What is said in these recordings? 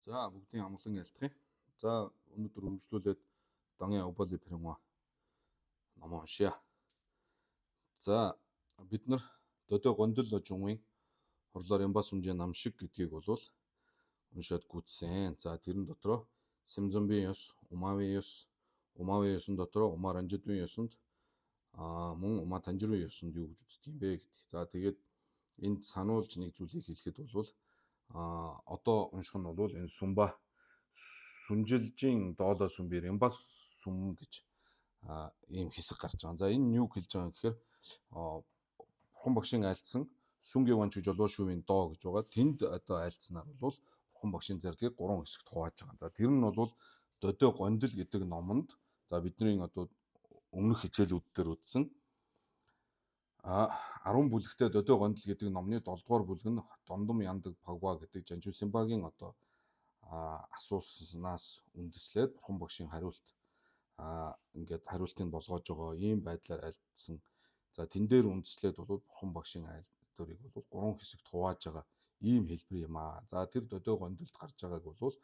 За бүгдийн амгалан ялтгая. За өнөөдөр үргэлжлүүлээд Донгийн Оболи Перенва ном уншия. За бид нар Додо Гондол жумын хурлаар Ямбас сүмжээ нам шиг гэдгийг болвол уншаад гүйтсэн. За тэрэн дотроо Симзомбийн ёс, Умави ёсын дотроо Умар Анжидвийн ёсонд мөн Ума Танжирын ёсонд юу гэж үздэг юм бэ гэдэг. За тэгээд энд сануулж нэг зүйлийг хэлэхэд болвол одоо унших нь бол энэ Сумба сүнжилжийн доолоо сүмби Ямбас сүм гэж ийм хэсэг гарч байгаа. За энэ нь юу хэлж байгаа гэхээр Бурхан багшийн айлтсан сүнгийн ванч жолоо шүүхийн доо гэж байгаа. Тэнд одоо айлтснаар бол Бурхан багшийн зардлыг 3 хэсэгт хувааж байгаа. За тэр нь бол Додо Гондол гэдэг номонд за бидний одоо өмнөх хичээлүүд дээр үзсэн 10 бүлэгтэй Додо Гондол гэдэг номны 7 дугаар бүлэг нь Дондом Яндаг Пагва гэдэг Жанжу Симбагийн одоо асууснаас үндэслээд Бурхан багшийн хариулт ингээд хариултыг болгоож байгаа ийм байдлаар альдсан. За тэн дээр үндэслээд бол Бурхан багшийн айлтурыг бол 3 хэсэгт хувааж байгаа ийм хэлбэр юм аа. За тэр Додо Гондолд гарч байгааг бол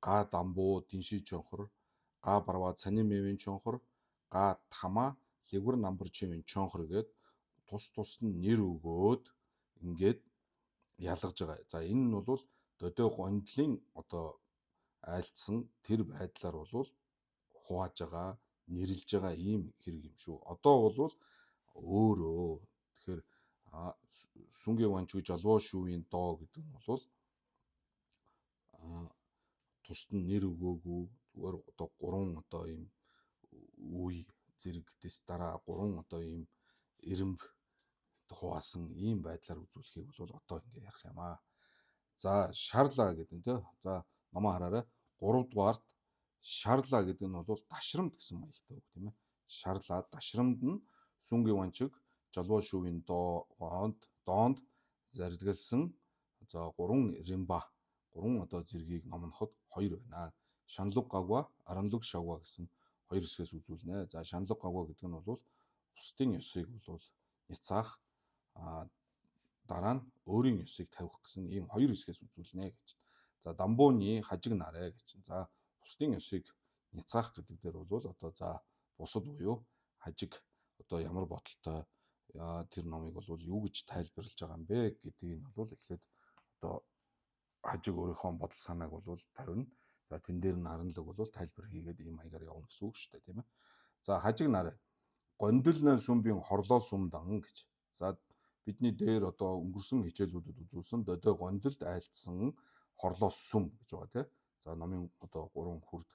га дамбуу динши чонхор, га барва цанин мэвийн чонхор, га тама лигвэр намбар чивийн чонхор гээд тус нь нэр өгөөд ингээд ялгаж байгаа. За энэ нь бол Додо Гондлын одоо айлтсан тэр байдлаар бол хувааж байгаа, нэрлж байгаа ийм хэрэг юм шүү. Одоо бол өөрөө тэгэхээр сүнгийн ванч гэж албоо шүүхийн доо гэдэг нь бол тусд нь нэр өгөөгүй зүгээр одоо 3 одоо ийм үе зэрэгдэс дараа 3 одоо ийм эрэмб хуваасан ийм байдлаар үзүүлэхийг бол одоо ингэ ярих юм аа. За шарла гэдэг нь тэ. За номоо хараарай. 3 дугаарт шарла гэдэг нь бол дашрамд гэсэн маягтай үг тийм ээ. Шарла дашрамд нь сүнгийн ванчиг жалбоо шүүхийн доонд зарилгалсан за 3 римба 3 одоо зэргийг номноход 2 байна. Шанлуг гагва, аранлуг шавва гэсэн 2 хэсгээс үзүүлнэ. За шанлуг гагва гэдэг нь бол бусдын ёсыг бол няцаах дараа нь өөрийн ёсыг тавих гэсэн ийм 2 хэсгээс үзүүлнэ гэж. За дамбууны хажиг нарэ гэж. За бусдын ёсыг няцаах гэдэг дээр бол одоо за бусад буюу хажиг одоо ямар бодолтой тэр номыг бол юу гэж тайлбарлаж байгаа юм бэ гэдгийг нь бол эхлээд одоо хажиг өөрийнхөө бодол санааг бол тавина. За тэн дээр нь харанлаг бол тайлбар хийгээд ийм маягаар явна гэсэн үг шүү дээ тийм ээ. За хажиг нарэ Гондолны сүмбийн хорлоо сумдан гэж. За бидний дээр одоо өнгөрсөн хичээлүүдэд үзүүлсэн Додо Гондолд айлтсан хорлоо сүм гэж байгаа тийм. За номын одоо 3 хүрд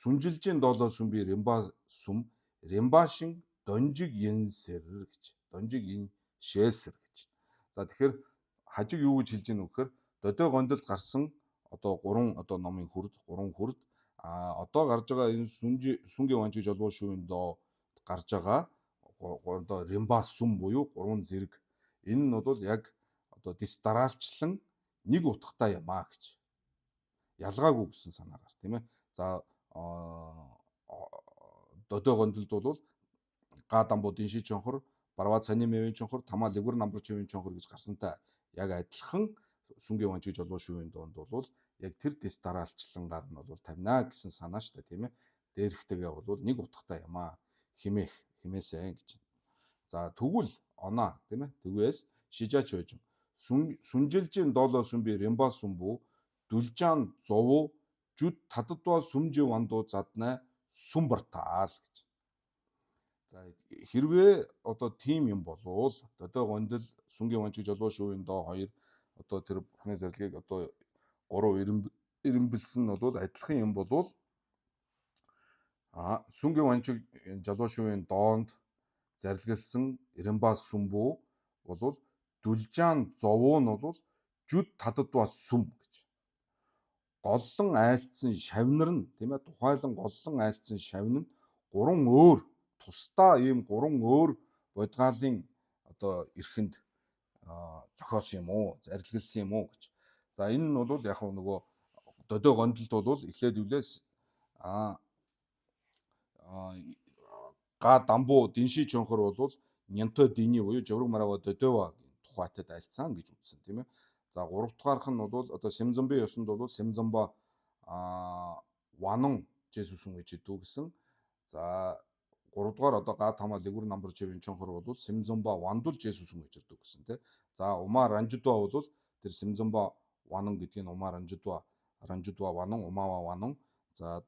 сүнжилжийн доолоо сүмби Римба сүм Римбашин донжиг янсэр гэж. Донжиг ин шээсэр гэж. За тэгэхээр хажиг юу гэж хэлж ийнө вэхээр Додо Гондолд гарсан одоо 3 одоо номын хүрд 3 хүрд одоо гарч байгаа энэ сүнгийн ванч гэж олбоо шүүхийн доо гарч байгаа одоо Римба сүм буюу 3 зэрэг энэ нь бол яг одоо дис дараалчлан нэг утгатай юм аа гэж ялгаагүй гэсэн санаагаар тийм ээ. За Додо Гондолд бол га дамбуу динши чонхор, барва цанин мэвийн чонхор, тама лигвэр намбар чивийн чонхор гэж гарсантай яг адилхан сүнгийн ванч гэж олбоо шүүхийн доонд бол яг тэр дис дараалчлангаар нь бол тавина гэсэн санаа шүү дээ тийм ээ. Дээрхтэйгээ бол нэг утгатай юм аа химээсэй гэж. За тэгвэл оноо тийм ээ. Тэгвээс шижаач байж сүнжилжийн доолоо сүмби Римба сүмбу дүлжаан зову жүд татдва сүмжи ванду заднаа сүмбартаал гэж. За хэрвээ одоо тим юм болвол Додо Гондол сүнгийн ванч гэж олбоо шүүхийн доо 2 одоо тэр бурхны зарилгыг одоо 3 эрэмбэлсэн нь бол адилхан юм болвол сүнгийн ванчиг жалбоо шүүхийн доонд зарилгалсан Римба сүмбүү бол дүлжаан зовуу нь бол жүд татдва сүм гэж. Голлон айлтсан шавнар нь тийм ээ тухайлан голлон айлтсан шавн нь 3 өөр тусдаа ийм 3 өөр бодгаалын одоо эрхэнд зохиосон юм уу зарилгалсан юм уу гэж. За энэ нь бол яг нөгөө Додо Гондолд бол эхлээд үлээс га дамбуу динши чонхор бол нянто дини буюу жавраг марава Додова тухайтад айлцсан гэж үзсэн тийм ээ. За 3 дугаарх нь бол одоо Сэмзэмбэ ёсонд бол Сэмзэмба Ванун Жесүсэн үжидүү гэсэн. За 3 дугаар одоо гад хамаа лигүр намбар живэн чонхор бол Сэмзэмба Вандул Жесүсэн үжидүү гэсэн тий. За Умаа Ранжидва бол тэр Сэмзэмба Ванун гэдгийг Умаа Ранжидва Ванун Умаа Ванун. За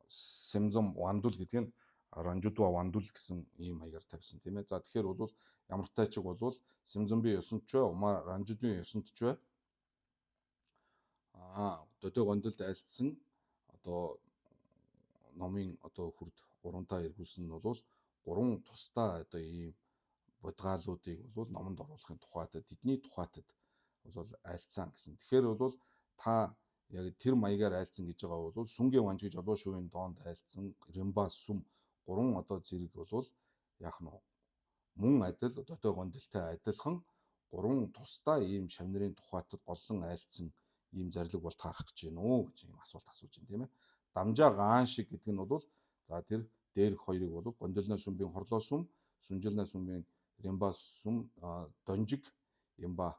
Сэмзэм Вандул гэдгийг Ранжидва Вандул гэсэн ийм маягаар тавьсан тийм ээ. За тэгэхээр бол ямар тайчиг бол Сэмзэмбэ ёсонд ч Умаа Ранжидвын ёсонд ч Дөдөө гондолд айлтсан одоо номын одоо хүрд 3 эргүүлсэн нь бол 3 тусдаа одоо ийм бодгаалуудыг бол номонд оруулахын тухайд тэдний тухайтад бол айлцсан гэсэн. Тэгэхээр бол та яг тэр маягаар айлцсан гэж байгаа бол Сүнгээ Ванж гэж одоо шувын доонд айлцсан Римба Сүм 3 одоо зэрэг бол яах нь мөн адил Дөдөө гондолтой адилхан 3 тусдаа ийм шавнырын тухайтад голлон айлцсан ийм зарлиг бол таарах гэж байна уу гэж ийм асуулт асууж байна тийм ээ. Дамжаа гаан шиг гэдэг нь бол за тэр дээрх хоёрыг бол Гондолны сүмбийн хорлоо сүм, Сүнжилнэ сүмбийн Римба сүм, Донжиг Ямба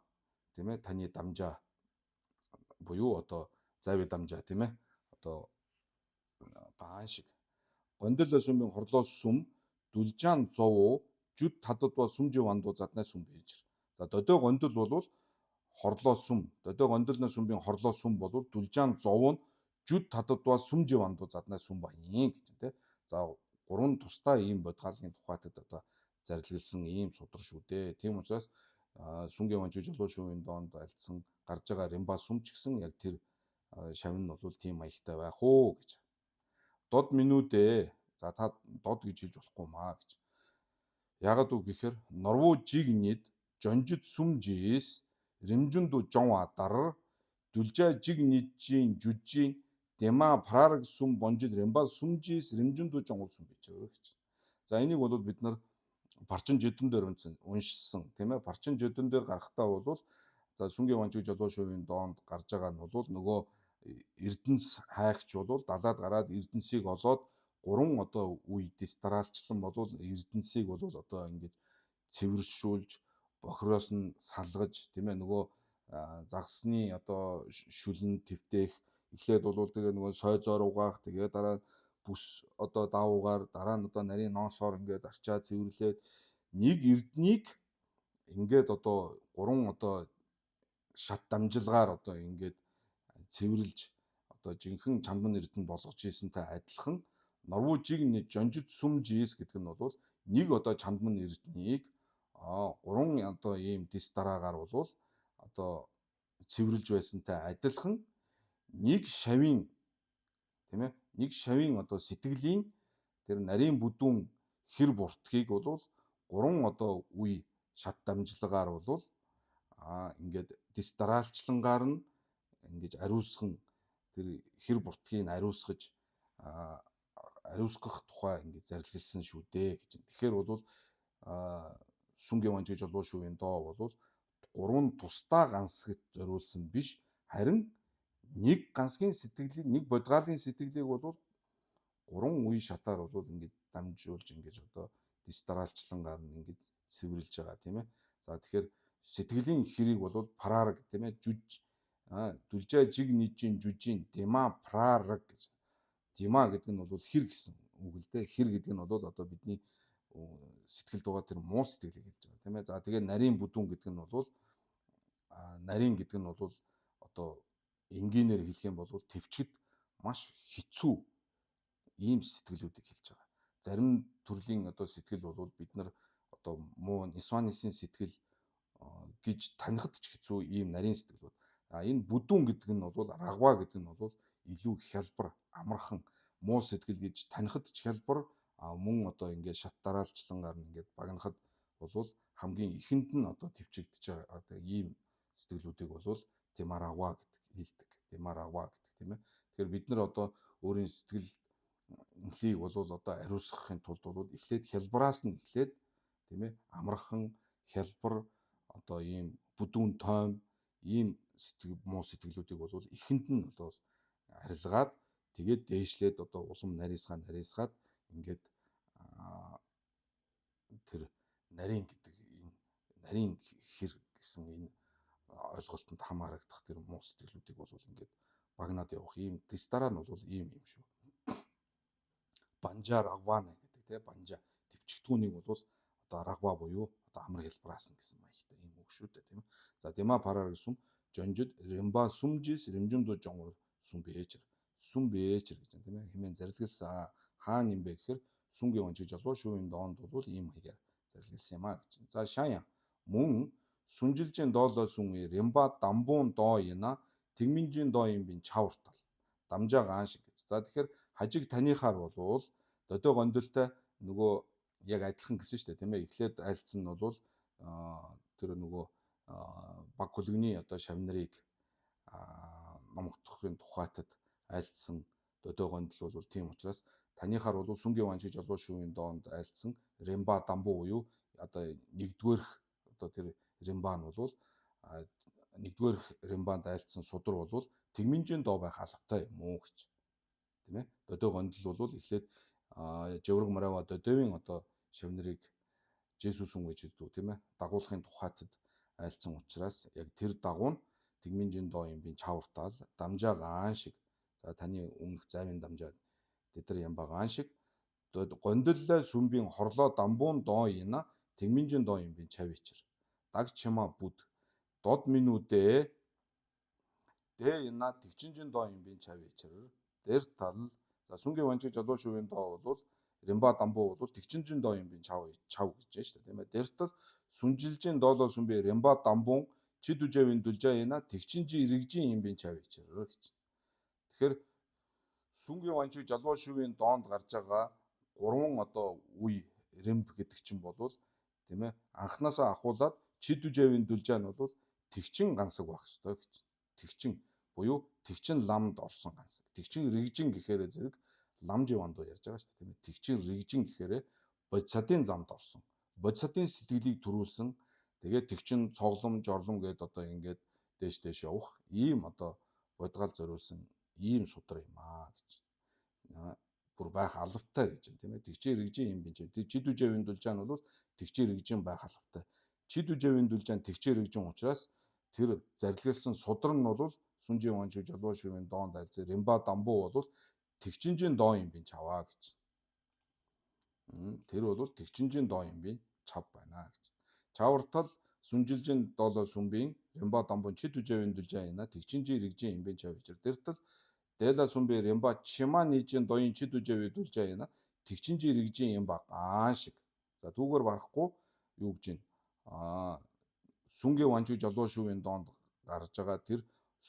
тийм ээ таны дамжаа буюу одоо Зави дамжаа тийм ээ. Одоо гаан шиг Гондолны сүмбийн хорлоо сүм Дүлжаан зов жүд тададва сүмжи вандуу заднай сүм бийж. За Дөдөө гондол бол хорлоо сүм Дөдөө гондолны сүмбийн хорлоо сүм бол Дүлжаан зов нь жүд тададва сүмжи вандуу заднай сүм баян гэж тийм. За 3 тусдаа ийм бодгаалын тухайтад одоо зарлигласан ийм судар шүү дээ. Тийм учраас Сүнгээ Ванж жолоо шувын доонд альцсан гарч байгаа Римба сүм ч гэсэн яг тэр шавн нь бол тийм маягтай байх уу гэж. Дод минутэ. За та дод гэж хэлж болохгүй маа гэж. Ягаад үг гэхээр Норвуу жиг нийт жонжид сүм жис Римжүнду жон адар Дүлжаа жиг нийтжийн жүжийн Дема Прараг сүм бонжид Римба сүм жис Римжүнду жон сүм гэж байгаа гэж. За энийг бол бид нар Барчин жидэн дээр уншсан тийм ээ. Барчин жидэн дээр гарахтаа бол за Сүнгээ Ванж жолоо шувын доонд гарч байгаа нь бол нөгөө Эрдэнэс хайгч бол далаад гараад Эрдэнсийг олоод 3 одоо үе дистаралчлан бол Эрдэнсийг бол одоо ингэж цэвэршүүлж бохироос нь салгаж тийм ээ нөгөө загсны одоо шүлэн твтээх эхлээд бол тэгээ нөгөө сой зоор угаах тэгээ дараа бүс одоо даавуугаар дараа нь одоо нарийн ноосоор ингээд арчаа цэвэрлээд нэг эрднийг ингээд одоо 3 одоо шат дамжилгаар одоо ингээд цэвэрлж одоо жинхэнэ чамдан эрдэнэ болгож ийсэнтэй адилхан Норвуу жиг нэг жонжид сүм жис гэдэг нь бол нэг одоо чандман эрднийг 3 одоо ийм дис дараагаар бол одоо цэвэрлж байсантай адилхан нэг шавийн тийм ээ нэг шавийн одоо сэтгэлийн тэр нарийн бүдүүн хэр буртгийг бол 3 одоо үе шат дамжлагаар бол ингээд дистаралчлангаар нь ингэж ариусхан тэр хэр буртгийг ариусгаж ариусгах тухай ингэж зарлилсан шүү дээ гэж. Тэгэхээр бол Сүнгээ Ванж жолоо шувын доо бол 3 тусдаа гансгт зориулсан биш харин нэг гансгийн сэтгэлийг нэг бодгаалын сэтгэлийг бол 3 үе шатаар бол ингэж дамжуулж ингэж одоо дистаралчлангаар нь ингэж цэвэрлж байгаа тийм ээ. За тэгэхээр сэтгэлийн хэрийг бол парараг тийм ээ жүж Дүлжаа жиг нийжийн жүжийн Дема Прараг гэж. Дима гэдэг нь бол хэр гэсэн үг л дээ. Хэр гэдэг нь бол одоо бидний сэтгэлд байгаа тэр муу сэтгэлийг хэлж байгаа тийм ээ. За тэгээ нарийн бүдүүн гэдэг нь бол нарийн гэдэг нь бол одоо энгийнээр хэлэх юм бол төвчгэд маш хэцүү ийм сэтгэлүүдийг хэлж байгаа. Зарим төрлийн одоо сэтгэл бол бид нар одоо муу Нисванисын сэтгэл гэж танихд ч хэцүү ийм нарийн сэтгэлүүд. Энэ бүдүүн гэдэг нь бол рагва гэдэг нь бол илүү хялбар амархан муу сэтгэл гэж танихд ч хялбар мөн одоо ингээд шат дараалчлангаар нь ингээд багнахад бол хамгийн ихэнд нь одоо төвчэгдэж байгаа одоо ийм сэтгэлүүдийг бол Демарагва гэдэг хэлдэг. Демарагва гэдэг тийм ээ. Тэгэхээр бид нар одоо өөрийн сэтгэлийг бол одоо ариусгахын тулд бол эхлээд хялбараас нь эхлээд тийм ээ амархан хялбар одоо ийм бүдүүн тойм ийм муу сэтгэлүүдийг бол ихэнд нь бол арилгаад тэгээд дээшлээд одоо улам нарийсгаад ингээд тэр нарийн гэдэг энэ нарийн хэр гэсэн энэ ойлголтод хамаарагдах тэр муу сэтгэлүүдийг бол ингээд багнаад явах ийм тест дараа нь бол ийм юм шүү. Банжа рагвана гэдэг тийм банжа төвчгтгүүнийг бол одоо рагва буюу одоо амар хэлбараас нь гэсэн маягтай ийм үг шүү дээ тийм. За дема параар гэсэн жонжид ремба сумжис ремжундо жонгор сумбээчэр сумбээчэр гэж тийм ээ хэмээн зарлигласан хаана юм бэ гэхээр сүнгийн онцгой жолоо шүүхийн доонд бол ийм хаягаар зарлигласан юм а гэж. За шаяа мөн сүнжилжийн доолоо сүн ремба дамбуун доо яна тэгминжийн доо юм бин чавартал дамжаа гаан шиг гэж. За тэгэхээр хажиг таныхаар болвол додоо гондолтой нөгөө яг адилхан гэсэн шүү дээ тийм ээ. Эхлээд айлцсан нь бол тэр нөгөө баг хөлгөний одоо шавнарыг номгдохын тухайтад айлцсан додоо гондол бол тийм учраас таныхаар бол сүнгийн ваншиг жолоо шүүхийн доонд айлцсан ремба дамбуу буюу одоо нэгдүгээрх одоо тэр ремба нь бол нэгдүгээрх рембанд айлцсан судар бол тэгминжийн доо байх албатай юм уу гэж. Тийм ээ. Додоо гондол бол эхлээд жавраг марава додовын одоо шавнарыг Жесүс хүн гэж хэлдэг тийм ээ. Дагуулахын тухайтад айлцсан учраас яг тэр дагуу нь тэгминжийн доо юм бин чавартаал дамжаа гаан шиг. За таны өмнөх зайвын дамжаа тэдэр юм багаан шиг гондоллоо сүмбийн хорлоо дамбуун доо яна тэгминжийн доо юм бин чавичэр. Даг чима бүд дод минутээ дэ яна тэгчинжин доо юм бин чавичэр. Дэр тал за сүнгийн ванчиг жолоо шүүхийн доо бол ремба дамбуу бол тэгчинжин доо юм бин чав гэж байна шүү дээ тийм ээ. Дэр тал сүнжилжийн доолоо сүмби ремба дамбуун чид үжэвийн дүлжаа яна тэгчинжи иргэжийн юм бин чавичэр гэж. Тэгэхээр сүнгийн ванчиг жолоо шүүхийн доонд гарч байгаа 3 одоо үе ремб гэдэг чинь бол тийм ээ анханасаа ахуулаад чид үжэвийн дүлжаа нь бол тэгчин гансаг байх ёстой гэж. Тэгчин буюу тэгчин ламд орсон гансаг. Тэгчин рэгжин гэхээр зэрэг ламживанд ярьж байгаа шүү дээ тийм ээ. Тэгчин рэгжин гэхээр бодисатын замд орсон. Бодисатын сэтгэлийг төрүүлсэн тэгээд тэгчин цоглом жорлом гэдээ одоо ингээд дээш явах ийм одоо бодгаал зориулсан ийм судар юм аа гэж. Бүр байх албатай гэж юм тийм ээ. Тэгчээр рэгжин юм бинж. Чид үжэвийн дүлжаа нь бол тэгчээр рэгжин байх албатай. Чид үжэвийн дүлжаа нь тэгчээр рэгжин учраас тэр зарлигласан судар нь бол сүнжийн ванчиг жолоо шүүхийн доонд айлцсан ремба дамбуу бол тэгчинжийн доо юм бин чаваа гэж. Тэр бол тэгчинжийн доо юм бин чав байна гэж. Чавартал сүнжилжийн доолоо сүмбийн ремба дамбуун чид үжэвийн дүлжаа яна тэгчинжийн рэгжин юм бин чав гэж. Дэртэл дэла сүмби ремба чима нийжийн доён чид үжэвийн дүлжаа яна тэгчинжийн рэгжин юм ба гаан шиг. За түүгээр барахгүй юу гэж юм сүнгийн ванчиг жолоо шүүхийн доонд гарч байгаа тэр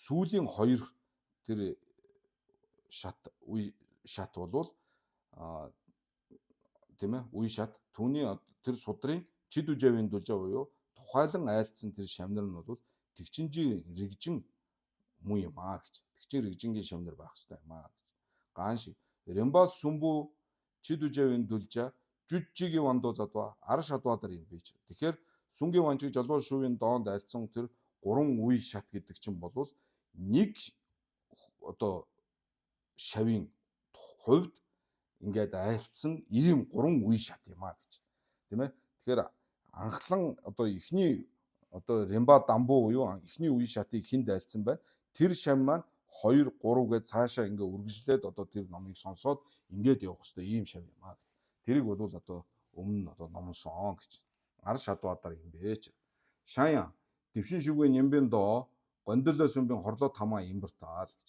сүүлийн хоёр тэр шат бол тийм ээ үе шат түүний тэр судрын чид үжэвийн дүлжаа буюу тухайлан айлцсан тэр шавнар нь бол тэгчинжийн рэгжин муу юм аа гэж. Тэгчин рэгжингийн шавнар байх хэрэгтэй юм аа гэж. Гаан шиг ремба сүмбү чид үжэвийн дүлжаа жүжигийн вандуу задва ар шадвадар юм бич. Тэгэхээр сүнгийн ванчиг жолоо шүүхийн доонд айлцсан тэр 3 үе шат гэдэг чинь бол нэг одоо шавийн хувьд ингээд айлцсан ийм 3 үе шат юм а гэж. Тийм ээ. Тэгэхээр анхлан одоо эхний одоо ремба дамбуу буюу эхний үе шатыг хинд айлцсан байна. Тэр шав маань 2 3 гэж цаашаа ингээд үргэлжлээд одоо тэр номыг сонсоод ингээд явах хэрэгтэй ийм шав юм а. Тэрийг бол одоо өмнө одоо номсон гэж. Ар шадвадар юм бэ ч. Шаяа дэвшин шүгэн нямбын доо гондолоо сүмбийн хорлоо тамаа имбертаал гэж.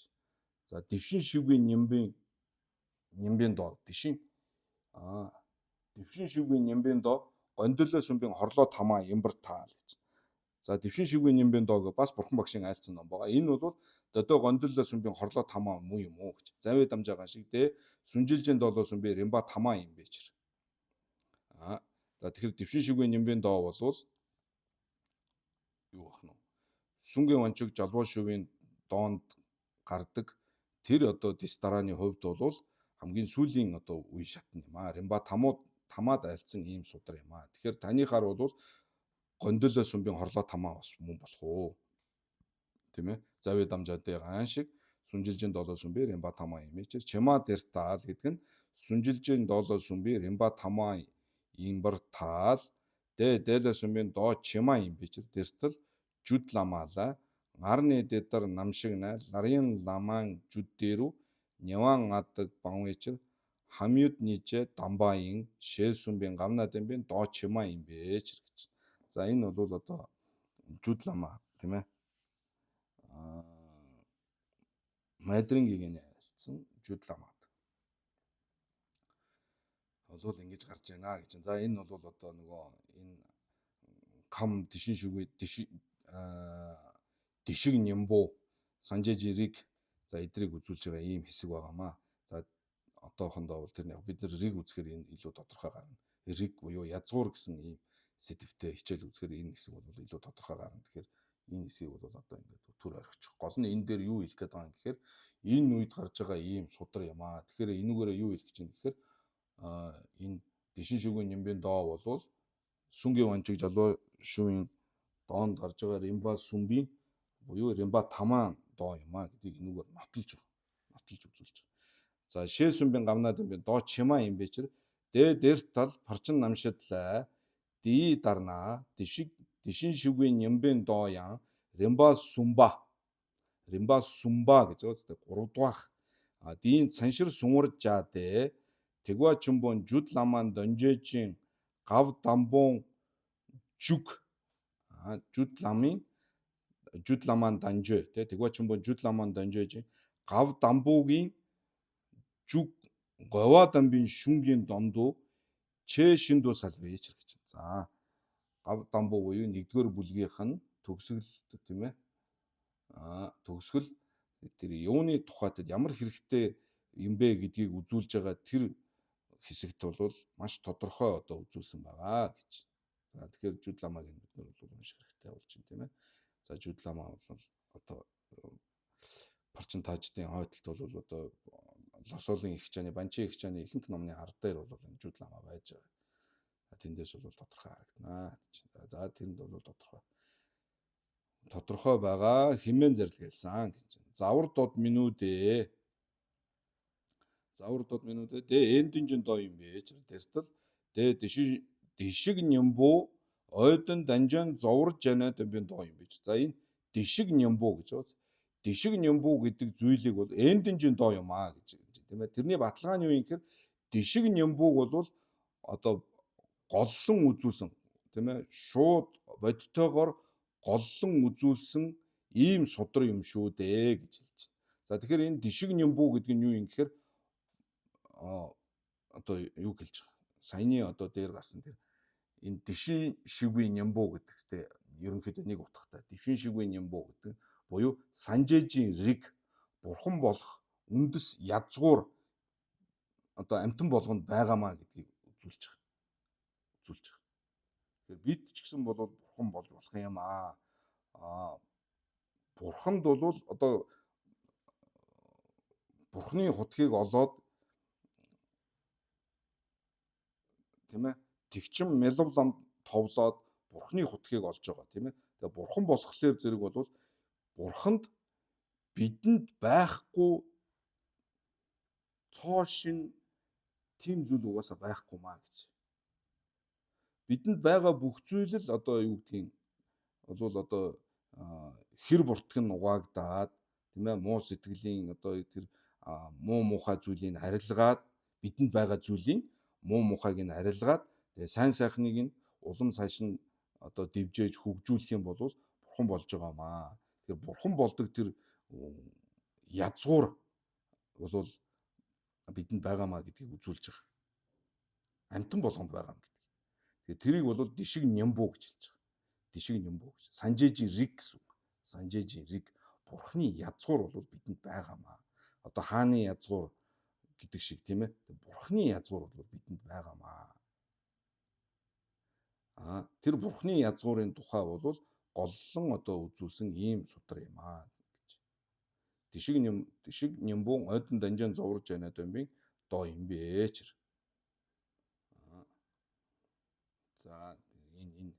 За дэвшин шүгэн нямбын доо дэвшин шүгэн нямбын доо гондолоо сүмбийн хорлоо тамаа имбертаал гэж. За дэвшин шүгэн нямбын доог бас бурхан багшийн айлцсан ном байгаа. Энэ бол додоо гондолоо сүмбийн хорлоо тамаа муу юм уу гэж. Завь дамжаагаа шиг дээ сүнжилжийн доолоо сүмбийн ремба тамаа юм бэ чир. За тэгэхээр дэвшин шүгэн нямбын доо бол юу бах нь сүнгийн ванчиг жолоо шүүхийн доонд гардаг тэр одоо дис дарааны хувьд бол хамгийн сүүлийн одоо үе шатна юм а. Ремба тамаад айлцсан ийм судар юм а. Тэгэхээр таныхаар бол гондолоо сүмбийн хорлоо тамаа бас мөн болох уу? Тийм ээ. Завь дамжаатай гаан шиг сүнжилжийн доолоо сүмби ремба тамаа юм чи чима дертаал гэдэг нь сүнжилжийн доолоо сүмби ремба тамаа имбар таал дээлэ сүмбийн доо чима юм би чи дертал жүд ламаала гарны дэдар намшигнаал нарын ламан жүддэрүү няван адаг банвичэр хамют нийчэ дамбаин шээсүмбин гамнадэмбин доо чима юм бэ гэж. За энэ бол одоо жүд лама тийм ээ. Майдрингийг нэлсэн жүд ламаад. Бол ингэж гарч байна гэж. За энэ бол одоо нөгөө энэ кам дишин шүгүй дишиг нямбуу санжижирийг за эдрийг үзүүлж байгаа ийм хэсэг байгаамаа. За одоохондоо бол тэр бид нар риг үзэхээр энэ илүү тодорхой гарна. Риг буюу язгуур гэсэн ийм сэдвтэй хичээл үзэхээр энэ хэсэг бол илүү тодорхой гарна. Тэгэхээр энэ хэсгийг бол одоо ингээд төр орхичих. Гол нь энэ дээр юу хэлэх гээд байгаа юм гэхээр энэ үед гарч байгаа ийм судар юм аа. Тэгэхээр энүүгээрээ юу хэлэх гэж юм гэхээр энэ дишин шүгүй нямбын доо бол сүнгийн ванчиг жалуу шүүийн доонд гарч байгаа римба сүмбийн буюу римба тамаан доо юм аа гэдгийг энүүгээр нотолж үзүүлж байгаа. За шээ сүмбийн гамнаад юм доо чима юм бэ чир дэ дэрт тал парчин намшидлаа ди дарнаа дишин шүгүй нямбын доо яа римба сумба гэж байгаа. 3 дугаар дийн цаншир сунгар жааде тэгва чумбон жүд ламан донжээжин гав дамбон жүг жүд ламан данжөө тэгва чумбон жүд ламан донжээжин гав дамбуугийн жүг гова дамбын шүнгийн дондуу чэ шиндүү салвэ гэж. За гав дамбуу буюу 1-р бүлгийнх нь төгсгөл тийм ээ. Төгсгөл тэр юуны тухайд ямар хэрэгтэй юм бэ гэдгийг үзүүлж байгаа тэр хэсэгт бол маш тодорхой одоо үзүүлсэн байгаа гэж. За тэгэхээр жүд ламаг бид нар бол унших хэрэгтэй болж байна тийм ээ. За жүд ламаа бол одоо парчин тааждын хойдолд бол одоо лосолын их чааны банчин их чааны ихэнх номны ар дээр бол энэ жүд ламаа байж байгаа. Тэндээс бол тодорхой харагдана гэж. За тэнд бол тодорхой байгаа хэмээн зарлигалсан гэж. Завар дод минүүдэ дэ эндинжин доо юм бэ ч тэртэл дэ дишиг нямбуу ойдон данжан зоврж яна дэмбэн доо юм бэ. За энэ дишиг нямбуу гэж байна. Дишиг нямбуу гэдэг зүйлийг бол эндинжин доо юм аа гэж тийм ээ. Тэрний баталгаа нь юу юм гэхээр дишиг нямбууг бол одоо голлон үзүүлсэн тийм ээ. Шууд бодтойгоор голлон үзүүлсэн ийм судар юм шүү дээ гэж хэлж байна. За тэгэхээр энэ дишиг нямбуу гэдэг нь юу юм гэхээр одоо юу хэлж байгаа. Саяны одоо дээр гарсан тэр энэ дишин шүгүй нямбуу гэдэгтэй ерөнхийдөө нэг утгатай. Дишин шүгүй нямбуу гэдэг буюу санжээжийн риг бурхан болох үндэс язгуур одоо амтан болгонд байгаамаа гэдгийг үзүүлж байгаа. Тэгэхээр бид ч гэсэн бол бурхан болж болох юм аа. Бурханд бол одоо бурханы хутгийг олоод тийм ээ тэгчин мэлв лам товлоод бурханы хутгийг олж байгаа тийм ээ. Тэгээ бурхан болохлээр зэрэг бол бурханд бидэнд байхгүй цоо шин тийм зүйл угаасаа байхгүй маа гэж. Бидэнд байгаа бүх зүйл л одоо юу гэдгийг бол одоо хэр буртаг нь угаагдаад тийм ээ муу сэтгэлийн одоо тэр муу муухай зүйлийг арилгаад бидэнд байгаа зүйлийн муу муухайг нь арилгаад тэгээ сайн сайхныг нь улам цааш нь одоо дивжээж хөгжүүлэх юм бол бурхан болж байгаамаа. Тэгэхээр бурхан болдог тэр язгуур бол бидэнд байгаамаа гэдгийг үзүүлж байгаа. Амтан болгонд байгаа юм гэдэг. Тэгэхээр тэрийг бол дишиг нямбуу гэж хэлж байгаа. Дишиг нямбуу гэж. Санжээжийн риг гэсэн үг. Санжээжийн риг бурханы язгуур бол бидэнд байгаамаа. Одоо хааны язгуур гэдэг шиг тийм ээ. Бурханы язгуур бол бидэнд байгаамаа. Тэр бурханы язгуурын тухай бол голлон одоо үзүүлсэн ийм судар юм аа гэж. Дишиг нямбуу ойдон данжаан зоврож байна дэмбийн доо юм бэ ч. За энэ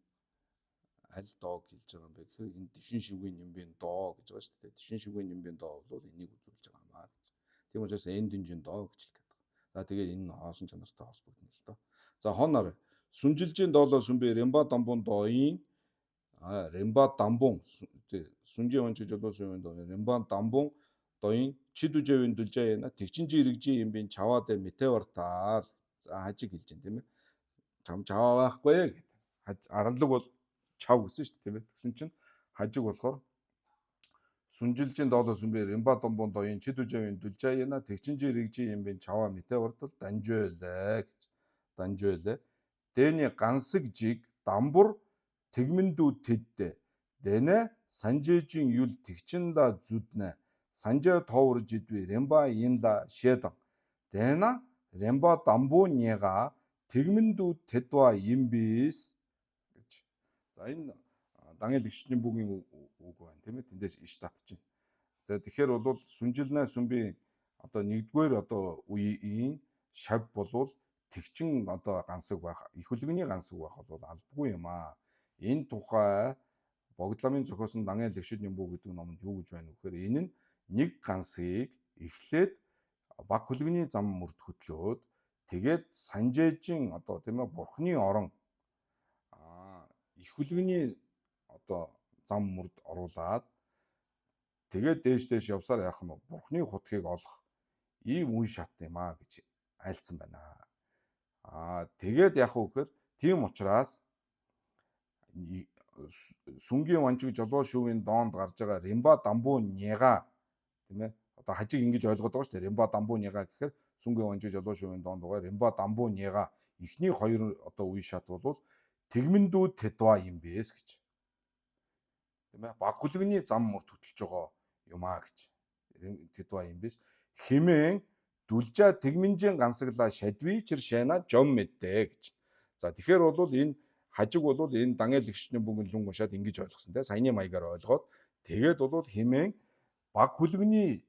аль доог хэлж байгаа юм бэ гэхээр энэ дишин шүгүй нямбын доо гэж байгаа шүү дээ. Дишин шүгүй нямбын доо бол энийг үзүүлж байгаа юм аа гэж. Тийм учраас эндинжин доо гэж хэлдэг. За тэгээд энэ хоосон чанартай холбогдно л доо. За хоноор сүнжилжийн доолоо сүмбэ ремба дамбун доогийн рем바 담봉 순지 원칙 저도 수요인도 рем바 담봉 또인 치두제윈 둘자에나 딕진지 иргэжи юмбин чаваад 밑에 вартаа за хажиг хэлж байна тийм ээ. Чам чаваа байхгүй гэдэг. Аранлаг бол чав гэсэн шүү дээ тийм ээ. Тэгсэн чинь хажиг болохоор 순질진 дооло сүмбэ ремба домбон доин 치두제윈 둘자에나 딕진지 иргэжи юмбин чаваа 밑에 вартал данжуулаа гэж. Данжуулаа. Дэний гансаг жиг дамбур тэгмэндүү тэддэ дэне санжээжин юл тэгчинла зүднэ санжаа тооврж идвэ ремба инла шедан дэна ремба дамбуу нега тэгмэндүү тэдва имбис гэж. За энэ Дангал Игшний бүгийн үг байна тийм ээ. Тэндээс иш татчихна. За тэгэхээр бол сүнжилнэ сүмби одоо нэгдүгээр одоо үеийн шав болвол тэгчин одоо гансаг байх, их хөлгөний гансаг байх бол албагүй юм аа. Энэ тухай Богдламын зохиосон Дангал Игшний бүх гэдэг номонд юу гэж байна вэ гэхээр энэ нь нэг гансгийг эхлээд баг хөлгөний зам мөрд хөтлөөд тэгээд санжээжин одоо тийм ээ бурхны орон их хөлгөний одоо зам мөрд оруулаад тэгээд дээш явсаар яах нь бурхны хутгийг олох ийм үе шат юм аа гэж айлцсан байна. Тэгээд яах вэ гэхээр тийм учраас сүнгийн ванжиг жолоо шүүгийн доонд гарч байгаа ремба дамбуу нега тийм ээ. Одоо хажиг ингэж ойлгоод байгаа шүү дээ. Ремба дамбуу нега гэхээр сүнгийн ванжиг жолоо шүүгийн доонд байгаа ремба дамбуу нега эхний хоёр одоо үе шат бол тэгмэндүү тэдва юм бэс гэж. Тийм ээ. Баг хөлгөний зам мөрд хөтлж байгаа юм аа гэж. Тэдва юм бэс. Химэн дүлжа тэгмэнжийн гансаглаа шадви чир шайна жом мэддэг гэж. За тэгэхээр бол энэ хажиг бол энэ Дангал Игшний бүгийн лүн уншаад ингэж ойлгосон те саяны маягаар ойлгоод тэгээд бол химэн баг хөлгөний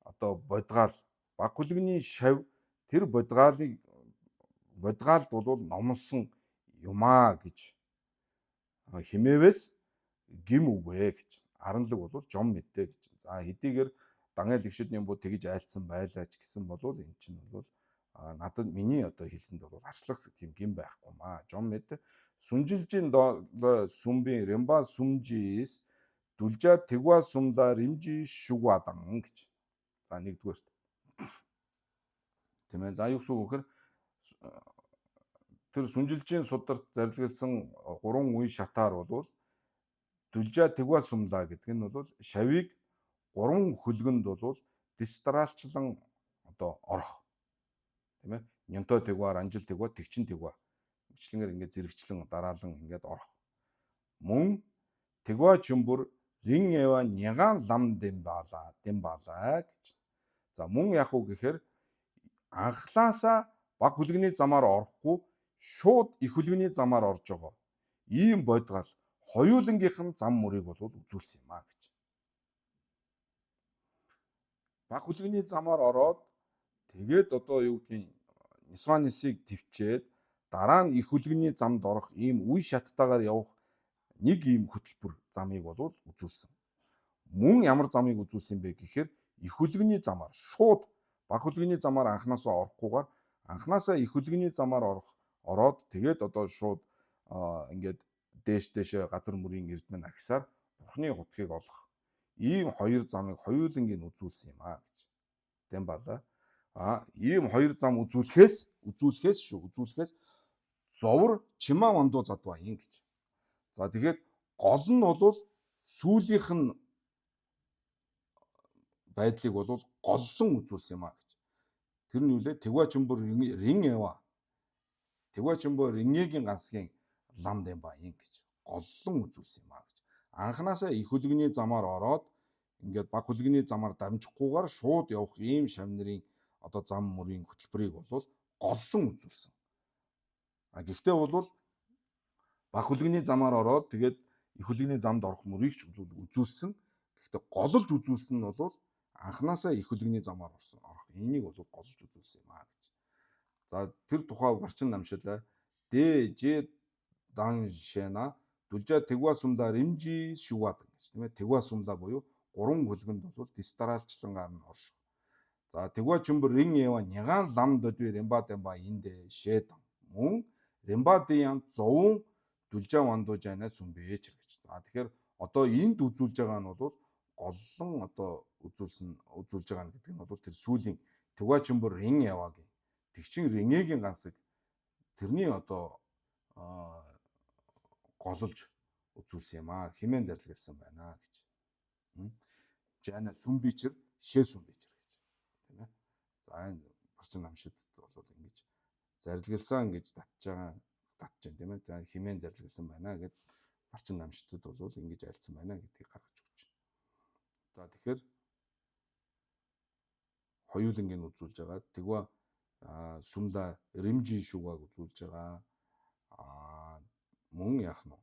одоо бодгаал баг хөлгөний шав тэр бодгаалд бол номсон юмаа гэж химээвэс гим үгүй гэж. Аранлаг бол жом мэддэг гэж. За хэдийгээр Дангал Игшний буу тэгж айлцсан байлаач гэсэн бол энэ чинь бол надад миний одоо хэлсэнд бол арчлах тийм гим байхгүй маа. Жом мэддэг. Сүнжилжин сүмбийн ремба сүмжис дүлжа тэгва сүмла римжи шугвадан гэж. За нэгдүгээр. Тийм ээ. За юу гэсэн үг вэ гэхээр тэр сүнжилжин сударт зарилгалсан 3 үе шатаар бол дүлжа тэгва сүмла гэдэг нь бол шавийг 3 хөлгөнд бол дистралчлан одоо орох. Тийм ээ. Нянтой тэгва, ранжил тэгва, тэгчин тэгва. Бичлэнгээр ингээд зэрэгчлэн дараалан ингээд орох. Мөн тэгва чүмбүр рин эва няган лам дэм баалаа гэж. За мөн яг уу гэхээр анхлаасаа баг хөлгөний замаар орохгүй шууд их хөлгөний замаар орж байгаа. Ийм бодгал хоёулангийнх нь зам мөрийг бол үзүүлсэн юм аа гэж. Баг хөлгөний замаар ороод тэгээд одоо юу гэдгийг Нисванисыг төвчээд дараа нь их хөлгөний замд орох ийм үе шаттайгаар явах нэг ийм хөтөлбөр замыг бол үзүүлсэн. Мөн ямар замыг үзүүлсэн бэ гэхээр их хөлгөний замаар шууд баг хөлгөний замаар анханасаа орохгүйгээр анханасаа их хөлгөний замаар ороод тэгээд одоо шууд ингээд дээшээ газар мөрийн эрдмэн агсаар бурхны хутгийг олох ийм хоёр замыг хоёулангийн үзүүлсэн юм аа гэж. Тэм бала. Ийм хоёр зам үзүүлэхээс зовор чимаа мандуу задва юм гэж. За тэгэхээр гол нь бол сүүлийнх нь байдлыг бол голлон үзүүлсэн юм аа гэж. Тэр нь юу лээ? Тэгва чүмбөр рин эва. Тэгва чүмбөр рингийн гансгийн лам дэм ба юм гэж. Голлон үзүүлсэн юм аа гэж. Анханасаа их хөлгөний замаар ороод ингээд баг хөлгөний замаар дамжихгүйгээр шууд явах ийм шавнырын одоо зам мөрийн хөтөлбөрийг бол голлон үзүүлсэн. Гэхдээ бол баг хөлгөний замаар ороод тэгээд их хөлгөний замд орох мөрийг ч үзүүлсэн. Гэхдээ голлж үзүүлсэн нь бол анханасаа их хөлгөний замаар орох. Энийг бол голлж үзүүлсэн юм аа гэж. За тэр тухай барчин намшилаа. Дж дан шэна дүлжа тэгва сүмла римжи шугад гэж тийм ээ. Тэгва сүмла буюу 3 хөлгөнд бол дистаралчлангаар нь орших. За тэгва чүмбэр рин эва няган лам додви ремба дэмба инде шэд мөн ремба дэян зовун дүлжа вандуу жайна сүмбэж гэж. За тэгэхээр одоо энд үзүүлж байгаа нь бол голлон одоо үзүүлж байгаа нь гэдэг нь бол тэр сүүлийн Тэгва Чимбэр Рин яваагийн тэгчин Ринегийн гансыг тэрний одоо гололж үзүүлсэн юм аа. Хэмээн зарлигласан байна гэж. Жана Сүмбичэр, Шээ Сүмбичэр гэж. Тийм ээ. За энэ Барчин намшид бол ингэж зарлигласан гэж татж тийм ээ. За хэмээн зарлигласан байна гэд Барчин намшидд бол ингэж айлцсан байна гэдгийг гаргаж өгч байна. За тэгэхээр хоёулангийн үзүүлж байгаа. Тэгва Сүмла Римжин шугаг үзүүлж байгаа. Мөн яах нь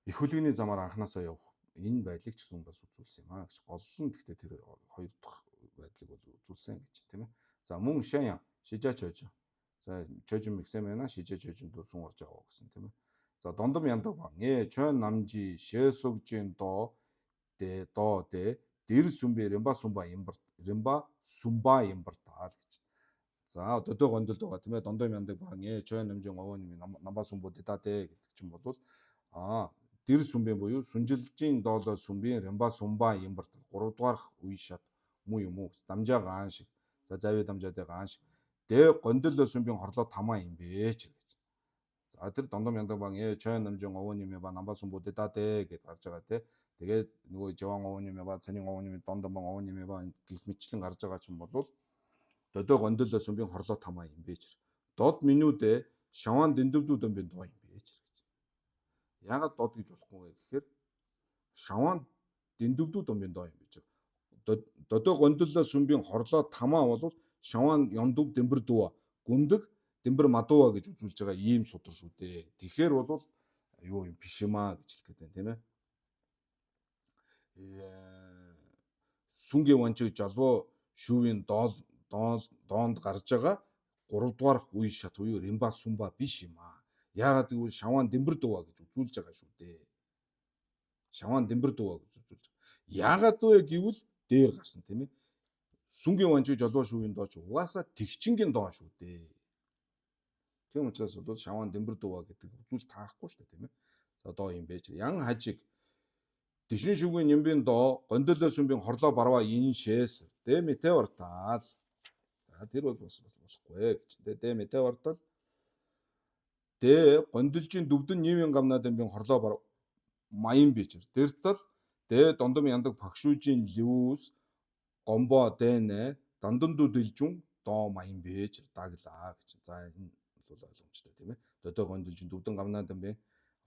их хөлгийн замаар анханасаа явах энэ байдлыг ч гэсэн бас үзүүлсэн юм аа гэж. Голлон гэхдээ тэр хоёр дахь байдлыг бол үзүүлсэн гэж тийм ээ. За мөн Шаян Шижа Чожин. За Чожин мэгсэн байна. Шижа Чожин дүүсэн орж байгаа гэсэн тийм ээ. За Дондом Яндаг баг. Чон намжи Шэсүгжин доо дэр сүмбэ Римба Сумба имбартаа гэж. За Дөдөө гондолд байгаа тийм ээ. Дондом Яндаг баг. Чон намжин овооны Намба Сумбо дэ гэдэг чинь бол дэр сүмбэн буюу сүнжилжийн доолоо сүмбэн Римба Сумба имбарт 3 дугаарх үе шат муу юм уу дамжаа гаан шиг. За завь дамжаатай гаан шиг. Дэ гондол сүмбэн хорлоо тамаа юм бэ ч гэж. За тэр Дондом Яндаг баг чойн намжин овооны ба Намба Сумбо дэ гэд гарч байгаа тий. Тэгээд нөгөө Жаван овооны ба цанин овооны Дондом овооны ба гих мэтчлэн гарч байгаа ч юм бол Дөдөө гондол сүмбэн хорлоо тамаа юм бэ ч. Дод минүүдэ Шаван дэндөвдүү дөмбэн доо юм бэ ч. Яагаад дод гэж болохгүй вэ гэхээр Шаван дэндөвдүү дөмбэн доо юм биш. Дөдөө гондол сүмбэн хорлоо тамаа бол Шаван ёмдөв дэмбэр дүү гүндэг дэмбэр мадууа гэж үзүүлж байгаа ийм судар шүү дээ. Тэгэхээр бол юу юм биш юм аа гэж хэлэх гээд байна тийм ээ. Сүнгийн ванчиг жалбоо шүүвийн доонд гарч байгаа 3 дугаарх үе шат буюу Римба Сумба биш юм аа. Яагаад гэвэл Шаван дэмбэр дууа гэж үзүүлж байгаа шүү дээ. Шаван дэмбэр дууа гэж үзүүлж байгаа. Яагаад вэ гэвэл дээр гарсан тийм ээ. Сүнгийн ванчиг жолоо шүүвийн дооч угаасаа тэгчингийн доо шүү дээ. Тийм учраас бол Шаван дэмбэр дууа гэдэг үзүүл таарахгүй шүү дээ тийм ээ. За доо юм байж. Ян хажиг Дишин шүүгийн нэмбэн доо гондолоо сүмбэн хорлоо барва ин шээс дэ мэтэ вартаал. За тэр бол бас болохгүй гэж. Дэ мэтэ вартаал. Дэ гондолжийн дөвдөн нийвийн гамнаа дэмбэн хорлоо барва маян бичэр. Дэртэл дэ Дондом Яндаг пагшүүжийн ливүүс гомбо дэнэ данданду дэлжүн доо маян бэж даглаа гэж. За энэ бол ойлгомжтой тийм ээ. Дөдөө гондолжийн дөвдөн гамнаа дэмбэн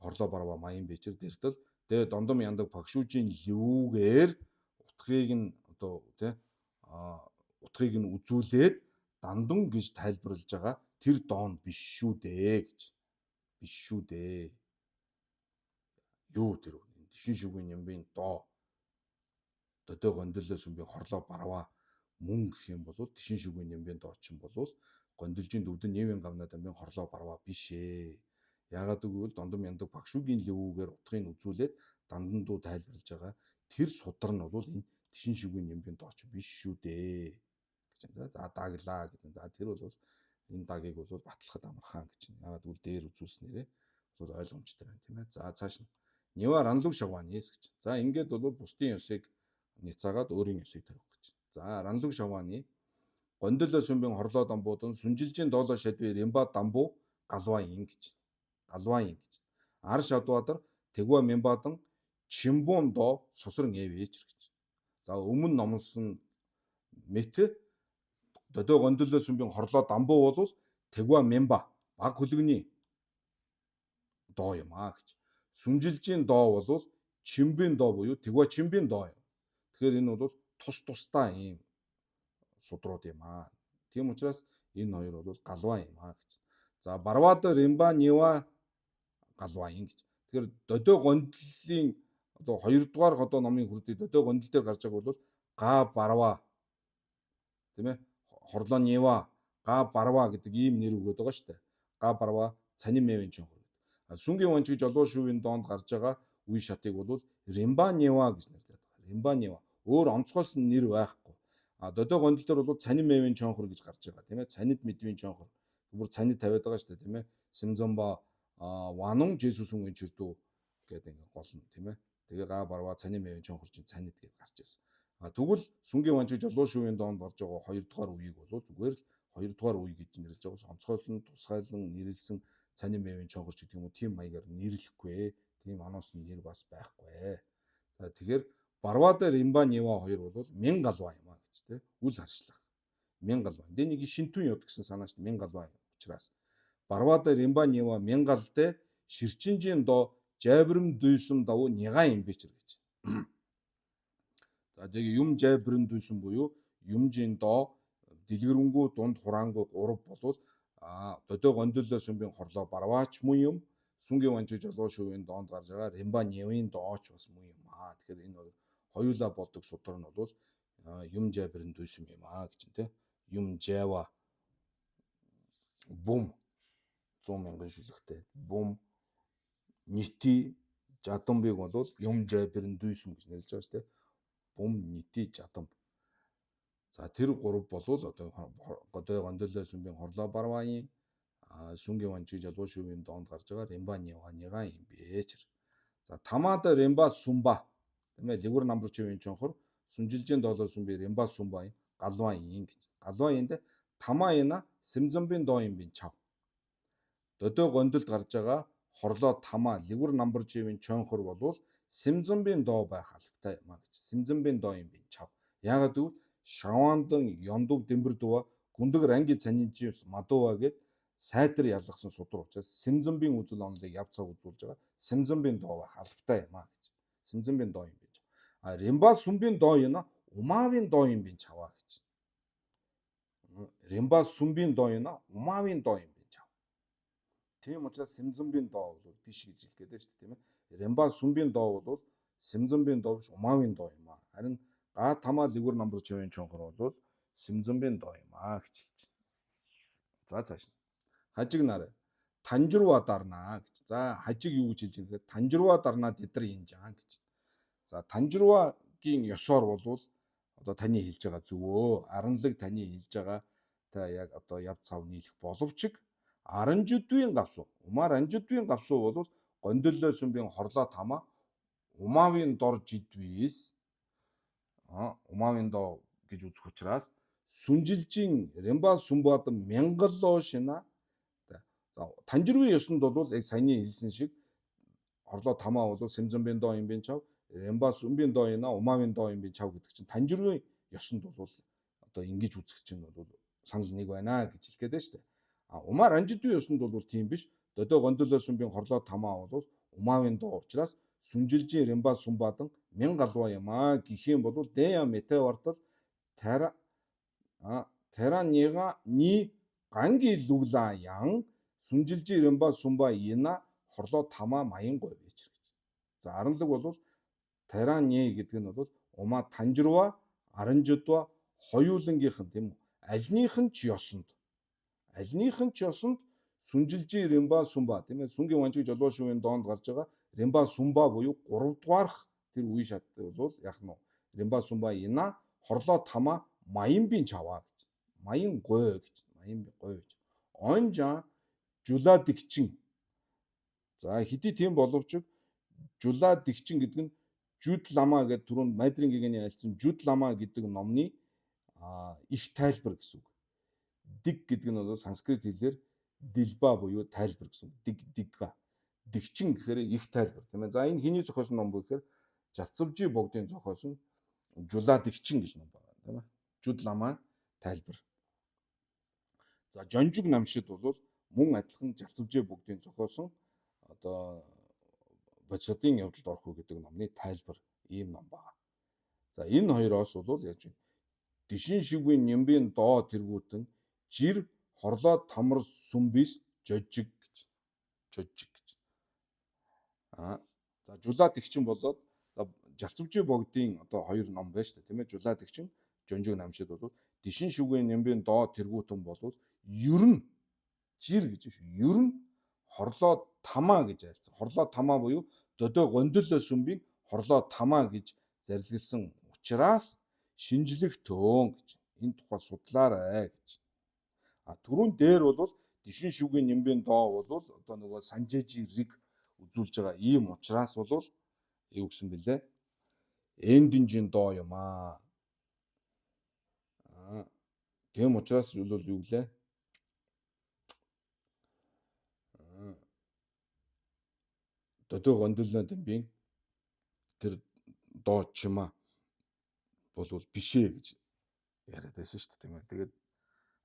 хорлоо барва маян бичэр. Дэртэл дэ Дондом Яндаг пагшүүжийн ливүүгээр утгыг нь одоо тийм утгыг нь үзүүлээд дандан гэж тайлбарлаж байгаа тэр доон биш шүү дээ гэж. Биш шүү дээ. Юу тэр Дишин шүүгийн нэмбэн доо Дөдөө гондолоо сүмбэн хорлоо барва мөн гэх юм бол Дишин шүүгийн нэмбэн доо ч юм бол гондолжийн дөвдөн нийвийн гамнаа дэмбэн хорлоо барва биш ээ. Яагаад гэвэл Дондом Яндаг пагшүүгийн ливүүгээр утгыг нь үзүүлээд дандан дуу тайлбарлаж байгаа тэр судар нь бол энэ Дишин шүүгийн нэмбэн доо ч биш шүү дээ гэж. За даглаа гэдэг. За тэр бол энэ дагийг бол батлахад амархан гэж. Яагаад гэвэл дээр үзүүлснээрээ бол ойлгомжтой байна тийм ээ. За цааш нь Нива Ранлуг Шаванис гэж. За ингээд бол бусдын ёсыг няцаагаад өөрийн ёсыг тавих гэж. За Ранлуг Шаваны гондолоо сүмбэн хорлоо дамбуудан сүнжилжийн доолоо шадви Римба дамбуу галваа ин гэж. Ар шадвадар Тэгва Мембадан Чимбун доо сусран эвэж гэж. За өмнө номлосон мэт Дөдөө гондолоо сүмбэн хорлоо дамбуу бол Тэгва Мемба баг хөлгөний доо юм аа гэж. Сүнжилжийн доо бол Чимбэн доо буюу Тэгва Чимбэн доо юм. Тэгэхээр энэ бол тусдаа ийм судрууд юм аа. Тийм учраас энэ хоёр бол галваа юм аа гэж. За Барвада Римба Нива галваа ин гэж. Тэгэхээр Дөдөө гондлын одоо 2 дугаар одоо номын хүрдээ Дөдөө гондол дээр гарч байгаа бол га барва тийм ээ. Хорлоо Нива га барва гэдэг ийм нэр өгöd байгаа шүү дээ. Га барва цанин мэвэн чонхор. Сүнгийн ванчиг жолоо шүүвийн доонд гарч байгаа үе шатыг бол Римба Нива гэж нэрлэдэг. Римба Нива. Өөр онцгойлс нэр байхгүй. Дөдөө гондол дээр бол цанин мэвэн чонхор гэж гарч байгаа тийм ээ. Цанид мэдвийн чонхор. Бүр цанид тавиад байгаа шүү дээ тийм ээ. Симзомба Ванун Жесүсүн өнчөрдөө гэдэг ингээ гол нь тийм ээ. Тэгээ га барва цаны мэвэн чонхорчин цанид гэж гарч ирсэн. Тэгвэл сүнгийн ванчиг жолоо шувын доонд орж байгаа 2 дугаар үеийг бол зүгээр л 2 дугаар үе гэж нэрлэж байгаа. Онцгойлон, тусгайлан нэрлсэн цаны мэвэн чонхорч гэдэг юм уу тийм маягаар нэрлэхгүй. Тийм аноос нэр бас байхгүй. За тэгэхээр Барвада Римба Нева 2 бол Мянгалва юм а гэж тийм үл харшлах. Мянгалва. Энд нэг шинтүүн яд гэсэн санаач Мянгалва учраас Барвада Римба Нева Мянгалтэй ширчинжийн доо жайбрам дүйсэн давуу няга юм бичэр гэж. За тэгээ юм жайбрам дүйсэн буюу юмжийн доо дэлгэрэнгүй дунд хураангүй 3 болвол додоо гондолоо сүмбийн хорлоо барваач мөн юм сүнгийн ванчиг жолоо шувын доонд гарч байгаа Римба Невийн дооч бас мөн юм аа. Тэгэхээр энэ бол хоёулаа болдог судар нь бол юм жайбрам дүйсэн юм аа гэж тийм юм жайва бум 100 мянган шүлэгтэй бум нийти жадамбыг бол юм жайбрам дүйсэн гэж нэрлэж байгаа шүү дээ. Бум нийти жадамб. За тэр 3 болвол одоо годой гондолоо сүмбийн хорлоо барвааны сүнгийн ванчиг жолоо шувын доонд гарч байгаа Римба Неваныга юм бэчэр. За тамада Римба Сумба тийм ээ ливер намбар чивийн чонхор сүнжилжийн доолоо сүмби Римба Сумба галваа ин гэж. Галваа энд тамаина сэмзэмбийн доо юм бин чав. Додоо гондолд гарч байгаа хорлоо тамаа ливер намбар чивийн чонхор болвол сэмзэмбийн доо байх албатай юм а гэж. Сэмзэмбийн доо юм бин чав. Яагаад гэвэл шаваандан ёндов дэмбэрдува гүндэг ранги цанинжис мадува гэд сайтар ялгсан судар учраас сэмзэмбийн үзэл онолыг яв цаг үзүүлж байгаа. Сэмзэмбийн доо байх албатай юм а гэж. Сэмзэмбийн доо юм бин чав. Римба сүмбийн доо юна умавийн доо юм бин чаваа гэж. Римба сүмбийн доо юна умавийн доо юм бин чав. Тийм учраас сэмзэмбийн доо бол биш гэж хэлэх гээд шүү дээ тийм ээ. Римба сүмбийн доо бол сэмзэмбийн доо биш умавийн доо юм а. Харин га тамаа ливер намбар чивийн чонхор бол сэмзэмбийн доо юм а гэж хэлж байна. За цааш. Хажиг нараа танжирва дарнаа гэж. За хажиг юу гэж хэлж байгаа? Танжирва дарнаа тэдэр инжаа гэж. За танжирвагийн ёсоор болвол одоо таны хэлж байгаа зүгөө аранлаг таны хэлж байгаа та яг одоо яв цав нийлэх боловч аранжидвийн гавсуу умаар анжидвийн гавсуу бол гондолоо сүмбийн хорлоо тамаа умавийн дор жидвис умавийн доо гэж үзэх учраас сүнжилжийн Римба Сумбадан мянгаллоо шина. За танжирвийн ёсонд бол яг саяны хэлсэн шиг хорлоо тамаа бол сэмзэмбийн доо юм бин чав Римба Сумбийн доо яна умавийн доо юм бин чав гэдэг чинь танжирвийн ёсонд бол одоо ингэж үзэх чинь бол санал нэг байна гэж хэлэх гээд байна шүү дээ. Умаар анжидвийн ёсонд бол тийм биш. Додоо гондолоо сүмбийн хорлоо тамаа бол умавийн доо учраас сүнжилжийн Римба Сумбадан мянгалва юм а гэх юм бол дэя метэ вартал Терaniga ни ганги лугла ян сүнжилжийн Римба Сумба ина хорлоо тамаа маянгүй байж гэж. За аранлаг бол Терани гэдэг нь бол умаа танжирва аранжидва хоёулангийнх нь тийм үү альнийх нь ч ёсонд сүнжилжийн Римба Сумба тийм ээ сүнгийн ванчиг жолоо шувын доонд гарч байгаа Римба Сумба буюу 3 дугаарх тэр үе шат бол яг нь Римба Сумба ина хорлоо тамаа маянбин чаваа гэж. Маян гой гэж. Маян гой гэж. Онжа жулаа дэгчин. За хэдий тийм боловч жулаа дэгчин гэдэг нь Жуд лама гэдэг түрүүнд Майдрын гэгэний айлцсан Жуд лама гэдэг номны их тайлбар гэсэн үг. Дэг гэдэг нь бол санскрит хэлээр дилба буюу тайлбар гэсэн. Дигга. Дэгчин гэхээр их тайлбар тийм ээ. За энэ хэний зохиосон ном бэ гэхээр Жалцавжи богдын зохиосон жулаа дэгчин гэж ном байна тийм ээ. Жуд лама тайлбар. За Жонжиг намшид бол мөн адилхан Жалцавжи богдын зохиосон одоо бодисодын явдалд орох уу гэдэг номны тайлбар ийм ном байна. За энэ хоёроос бол яаж вэ? Дишин шигвийн нямбын доо тэргүүтэн жир хорлоо тамар сүмбис жожиг гэж. Жожиг гэж. За жулаа дэгчин болоод Жалцавжи богдын одоо хоёр ном байна шүү дээ тийм ээ. Жулаа дэгчин Жонжиг намшид бол дишин шигвийн нямбын доо тэргүүтэн болвол ерөн жир гэж шүү. Ерөн хорлоо тамаа гэж айлцсан. Хорлоо тамаа буюу додоо гондолоо сүмбийн хорлоо тамаа гэж зарлигласан учраас шинжлэх төөн гэж энэ тухай судлаарай гэж. Түрүүн дээр бол Дишин шүгийн нэмбийн доо бол одоо нөгөө санжээжи рэг үзүүлж байгаа ийм учраас бол юу гэсэн бэлээ? Эндинжийн доо юм аа. Тэм учраас юу гэлээ? Додоо гондолно дэмбийн тэр доо чима бол бишээ гэж яриад байсан шүү дээ тийм ээ. Тэгээд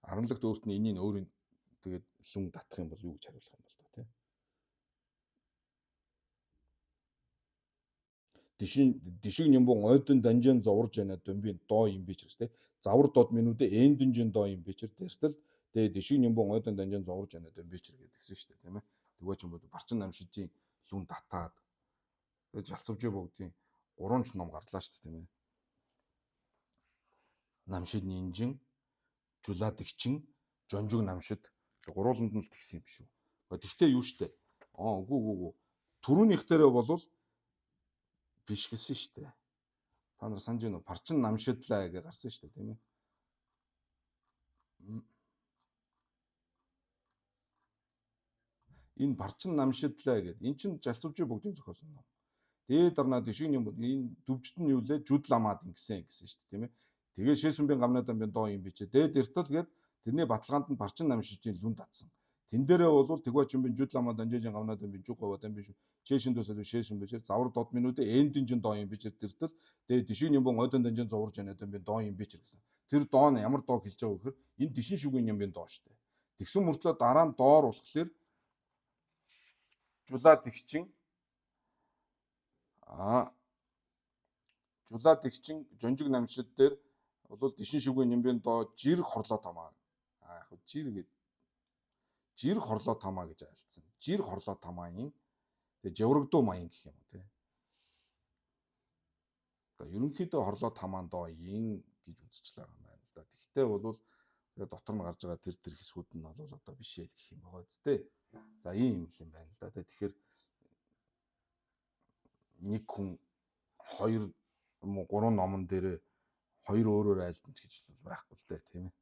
10-лагт өөрт нь энийг өөрийн тэгээд лүн татах юм бол юу гэж хариулах юм бол тоо тийм. Дишиг нямбон ойдон данжин зоврж яна дөмбийн доо юм биш гэсэн тийм. Завар дод минутэ эндинжин доо юм биш тэртэл тэгээд дишиг нямбон ойдон данжин зоврж яна дөмбич гэдгсэн шүү дээ тийм ээ. Тэгвэл ч юм бол барчин намшидын лүн татаад тэгээд жалцавжээ бүгдийн 3 ч ном гарлаа шүү дээ тийм ээ. Намшид нинжин, жулаад игчин, жонжиг намшид гурууланд нь л тэгсэн юм шүү. Тэгтээ юу штэ? Үгүй. Төрөөнийх дээрээ болвол биш гэсэн штэ. Та нар санаж байна уу? Парчин намшидлаа гэж гарсан штэ тийм ээ. Энэ парчин намшидлаа гэдэг. Эн чин жалцвжээ бүгдийн зохиосон ном. Дээд дарнаа дишиг юм энэ дүвжт нь юу лээ? Жудламаад ингэсэн штэ тийм ээ. Тэгээ шээсүмбийн гамнадан би доо юм бичээ. Дээд эртэл гээд тэрний баталгаанд нь парчин намшижийн лүн татсан. Тэн дээрээ бол тэгвачмбин жудламаа данжижин гамнадан би жугавадан би чэшин дэсэл шээсүм бишэр завар дод минутэ эндинжин доо юм бичээ тэртэл тэгээ дишиг юм ойдон данжин зоврж янадан би доо юм бичэр гэсэн. Тэр доо нь ямар доо хэлж байгаа вэхээр энэ дишин шүгийн юм доо штэ. Тэгсэн мөртлөө дараа нь доор болохоор жулаад игчин жулаад игчин жонжиг намшид дээр бол дишин шүгийн нэмбийн доо жир хорлоо тамаа. Яг жир хорлоо тамаа гэж айлцсан. Жир хорлоо тамаагийн тэгээ жаврагдуу маян гэх юм тий. Одоо ерөнхийдөө хорлоо тамаан доогийн гэж үзчихлээ байгаа юм байна л да. Тэгтээ бол тэгээ дотор нь гарч байгаа тэр хэсгүүд нь бол одоо бишээ л гэх юм байгаа зү. За ийм юм байна л да. Тэгэхээр нэг хүн 2 3 номон дээр 2 өөрөөр айлтна гэж байхгүй л дээ тийм ээ.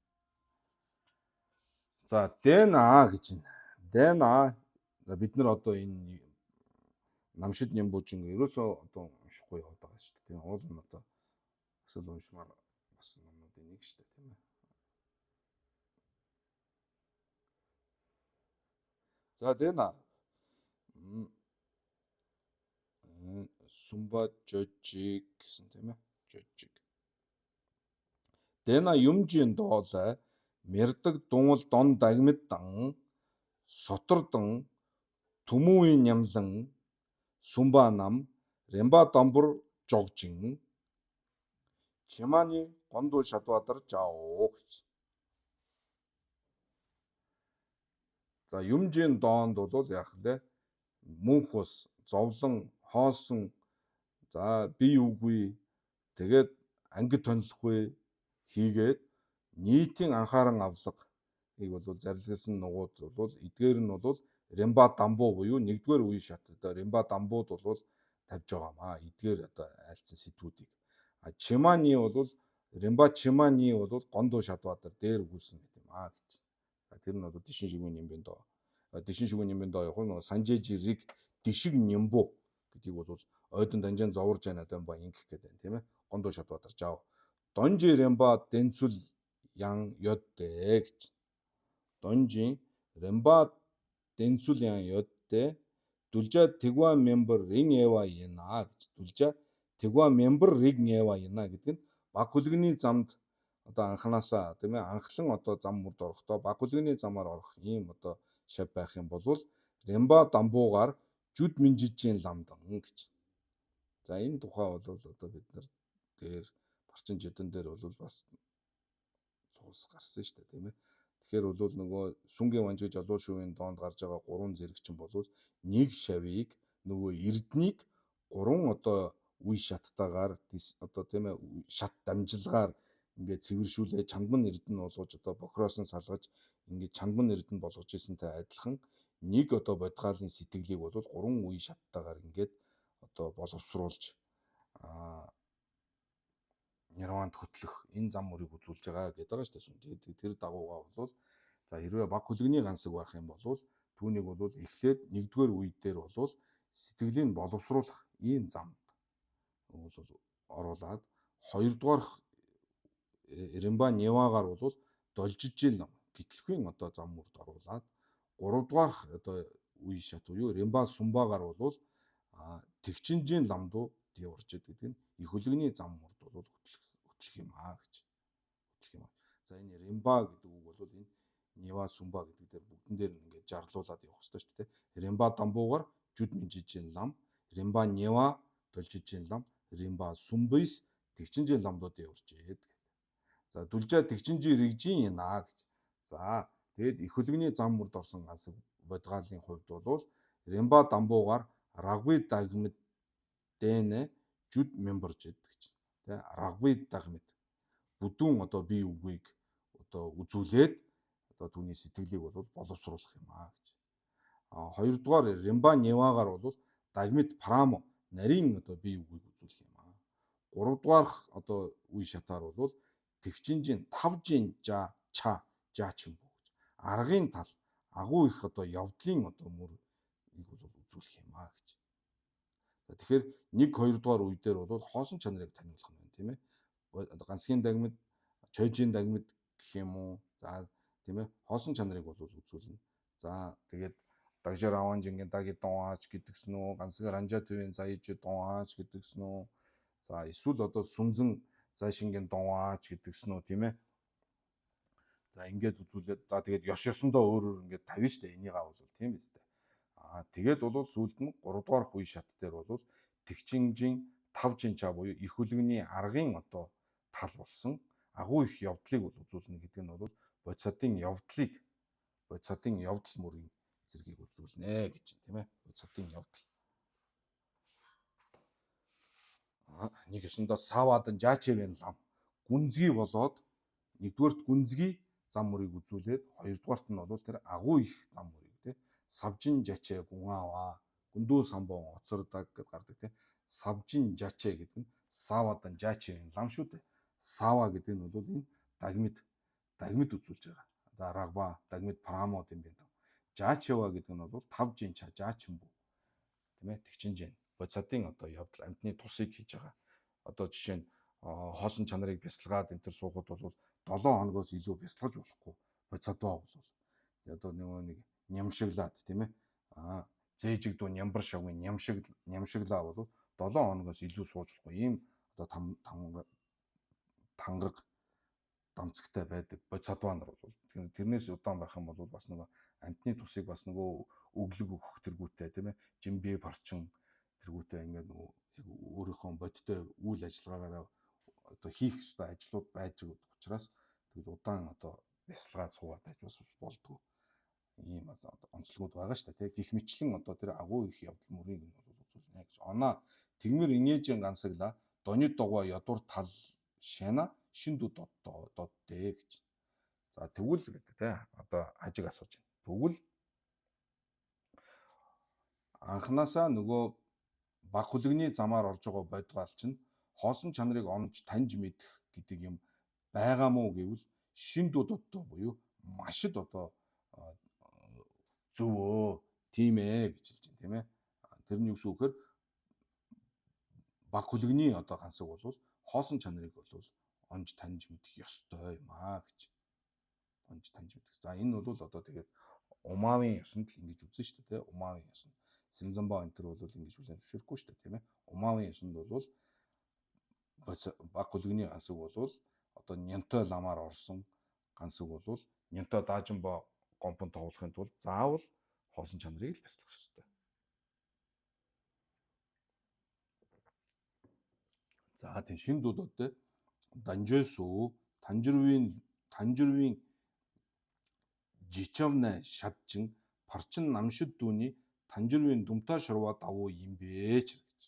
За дэна гэж байна. Дэна бид нар одоо энэ намшид нямбужин ерөөсөө одоо уншихгүй яваад байгаа шүү дээ тийм. Уул нь одоо эсвэл уншмаар бас номнуудын нэг шүү дээ тийм ээ. За дэна сумба жожиг гэсэн тийм ээ. Жожиг. Дэна юмжийн доолай мэрдэг дуул дон дагмиддан сотордон түмүүийн нямлан сумба нам ремба дамбур жогжин чимааны гондуу шадвадар жао гэж. За юмжийн доонд бол яах вэ? Мөнх ус, зовлон, хоосон, за бие үгүй тэгээд ангид тонлохгүй хийгээд нийтийн анхааран авлага ийг бол зарилгасан нугууд бол эдгээр нь бол ремба дамбуу буюу нэгдүгээр үе шат одоо ремба дамбууд бол тавьж байгаамаа. Эдгээр одоо айлцсан сэтгүүдийг. Чимааны бол ремба чимааны бол гондуу шадвадар дээр өгүүлсэн гэдэг юм аа гэж. Тэр нь бол дишин шүгийн нэмбийн доо. Дишин шүгийн нэмбийн доо яг нь санжээжи рэг дишиг нэмбүү гэдгийг бол ойдон данжин зоврж яна дэмба ингэх гэдэг юм тийм ээ. Гондуу шадвадар жаав. Донжи ремба дэнцүл ян ёддэ гэж. Донжин ремба дэнцүл ян ёддэ дүлжа тэгва мембер рин эва яна гэж. Дүлжа тэгва мембер рин эва яна гэдэг нь баг хөлгөний замд одоо анханасаа тийм ээ анхлан одоо зам мөрд орохдоо баг хөлгөний замаар орох ийм одоо шав байх юм бол ремба дамбуугаар жүд минжижийн ламдан гэж. За энэ тухай бол одоо бид нар дээр барчин жидэн дээр бол бас цуус гарсан шүү дээ тийм ээ. Тэгэхээр бол нөгөө сүнгийн ванжиг жолоо шувын доонд гарч байгаа 3 зэрэгчин бол нэг шавийг нөгөө эрднийг 3 одоо үе шаттайгаар одоо тийм ээ шат дамжилгаар ингээд цэвэршүүлээ чанган эрдэнэ болгож одоо бохроос нь салгаж ингээд чанган эрдэнэ болгож ирсэнтэй адилхан нэг одоо бодгаалын сэтгэлийг бол 3 үе шаттайгаар ингээд одоо боловсруулж нирванд хөтлөх энэ зам мөрийг үзүүлж байгаа гэдэг байгаа шүү дээ. Тэр дагуугаа бол За хэрвээ баг хөлгөний гансаг байх юм бол түүнийг бол эхлээд нэгдүгээр үе дээр бол сэтгэлийг боловсруулах ийм замд оруулаад хоёрдугаар ремба невагаар бол должижил гитлэхүйн одоо зам мөрд оруулаад гуравдугаар одоо үе шат буюу ремба сумбагаар бол тэгчинжийн ламдуу яварч гэдэг нь их хөлгөний зам мөрд бол хөтлөх юм гэж. За энэ ремба гэдэг үг бол энэ нева сумба гэдэг дээр бүгдэн дээр ингээд жарлуулад явах хэрэгтэй шүү дээ. Ремба дамбуугаар жүд минжижийн лам, ремба нева должижийн лам, ремба сумбис тэгчинжийн ламдууд яварч гээд. За дүлжээ тэгчинжийн рэгжийн янаа гэж. За тэгээд их хөлгөний зам мөрд орсон гансаг бодгаалын хувьд бол ремба дамбуугаар рагви дагмид дэнэ жүд мемберж гэдэг чинь. Тэ рагви дагмид бүдүүн одоо бие үгийг одоо үзүүлээд одоо түүний сэтгэлийг бол боловсруулах юм гэж. Хоёрдугаар ремба невагаар бол дагмид прамо нарийн одоо бие үгийг үзүүлэх юм. Гуравдугаар одоо үе шатаар бол тэгчинжийн тавжийн жаач юм бoo гэж. Аргын тал агуу их одоо явдлын одоо мөрийг бол үзүүлэх юм гэж. Тэгэхээр 1 2 дугаар үе дээр бол хоосон чанарыг таниулах нь тийм ээ. Гансгийн дагмид, чойжийн дагмид гэх юм уу. За тийм ээ. Хоосон чанарыг бол үзүүлнэ. За тэгээд дагжаар аван жингийн даги донаач гэдгсэн үү, гансгаар анжаа төвийн заяж донаач гэдгсэн үү. За эсвэл одоо сүнзэн зайшингийн донаач гэдгсэн үү тийм ээ. За ингээд үзүүлээд за тэгээд ёсондоо өөр ингээд тавина штэ энийгаа бол тийм биз дээ. Тэгээд бол сүүлд нь 3 дугаар үе шат дээр бол тэгчинжийн тавжин чаа буюу их хөлгөний аргын одоо тал болсон агуу их явдлыг бол үзүүлнэ гэдэг нь бол бодисодын явдал мөрийн зэргийг үзүүлнэ гэж байна тийм ээ. Бодисодын явдал. Нэг өсөндөө савадан жаачевэн лам гүнзгий болоод нэгдүгээрт гүнзгий зам мөрийг үзүүлээд хоёрдугаарт нь бол тэр агуу их зам мөрийг тийм савжин жачэ гунгаава гүндүү самбон оцордаг гэж гардаг тийм савжин жачэ гэдэг нь савадан жаачевэн лам шүү дээ. Сава гэдэг нь бол энэ дагмид үзүүлж байгаа. За рагба дагмид прамо гэм бэ. Жаачева гэдэг нь бол тавжин чаа жаачин бүү. Тийм ээ тэгчинжээ. Бодисодын одоо явдал амьтны тусыг хийж байгаа. Одоо жишээ нь хоосон чанарыг бясалгаад энэ төр суухад бол 7 хоногоос илүү бясалгаж болохгүй. Бодисодоо бол одоо нэг нямшиглаад тийм ээ. Зээжигдүү нямбар шавын нямшиглаа бол 7 хоногоос илүү сууж болохгүй. Ийм одоо тангараг дамцагтай байдаг бодисодоо нар бол тэрнээс удаан байх юм бол бас нөгөө амьтны тусыг бас нөгөө өглөг өгөх тэргүүтэй тийм ээ. Жимбэ барчин тэргүүтэй ингээд нөгөө өөрийнхөө бодтой үйл ажиллагаагаа одоо хийх ёстой ажлууд байж байгаа учраас тэгж удаан одоо бясалгаад суугаад байж бас болдгоо. Ийм одоо онцлогуд байгаа шүү дээ. Гэх мэтлэн одоо тэр агуу их явдал мөрийг нь бол үзүүлнэ гэж. Оноо тэгмэр инээжийн гансагла донид догоо ядуур тал шана шиндүү доддээ гэж. За тэгвэл гэдэг те одоо хажиг асууж байна. Тэгвэл анханасаа нөгөө баг хөлгөний замаар орж байгаа бодгаал чинь хоосон чанарыг онж таньж мэдэх гэдэг юм байгаа мó гэвэл шиндүү доддоо буюу машид одоо зөвөө тийм ээ гэж хэлж байна тийм ээ. Тэр нь юу гэсэн үг вэ? Баг хөлгөний одоо гансаг бол хоосон чанарыг бол онж таньж мэдэх ёстой юм гэж. Онж таньж мэдэх. За энэ бол одоо тэгээд умаавын ёсонд л ингэж үзэн шүү дээ. Умаавын ёсонд Симзамба энэ төр бол ингэж үлэн зөвшөөрөхгүй шүү дээ тийм ээ. Умаавын ёсонд бол баг хөлгөний гансаг бол одоо нянтой ламаар орсон гансаг бол нянтой даажинбо гомбон тоглохын тулд заавал хоосон чанарыг л бясалгах ёстой. За тийм шин дуудууд данжэсүү танжирвийн жичавна шадчин парчин намшид дүүний танжирвийн думтаа шурва давуу юм бэ ч гэж.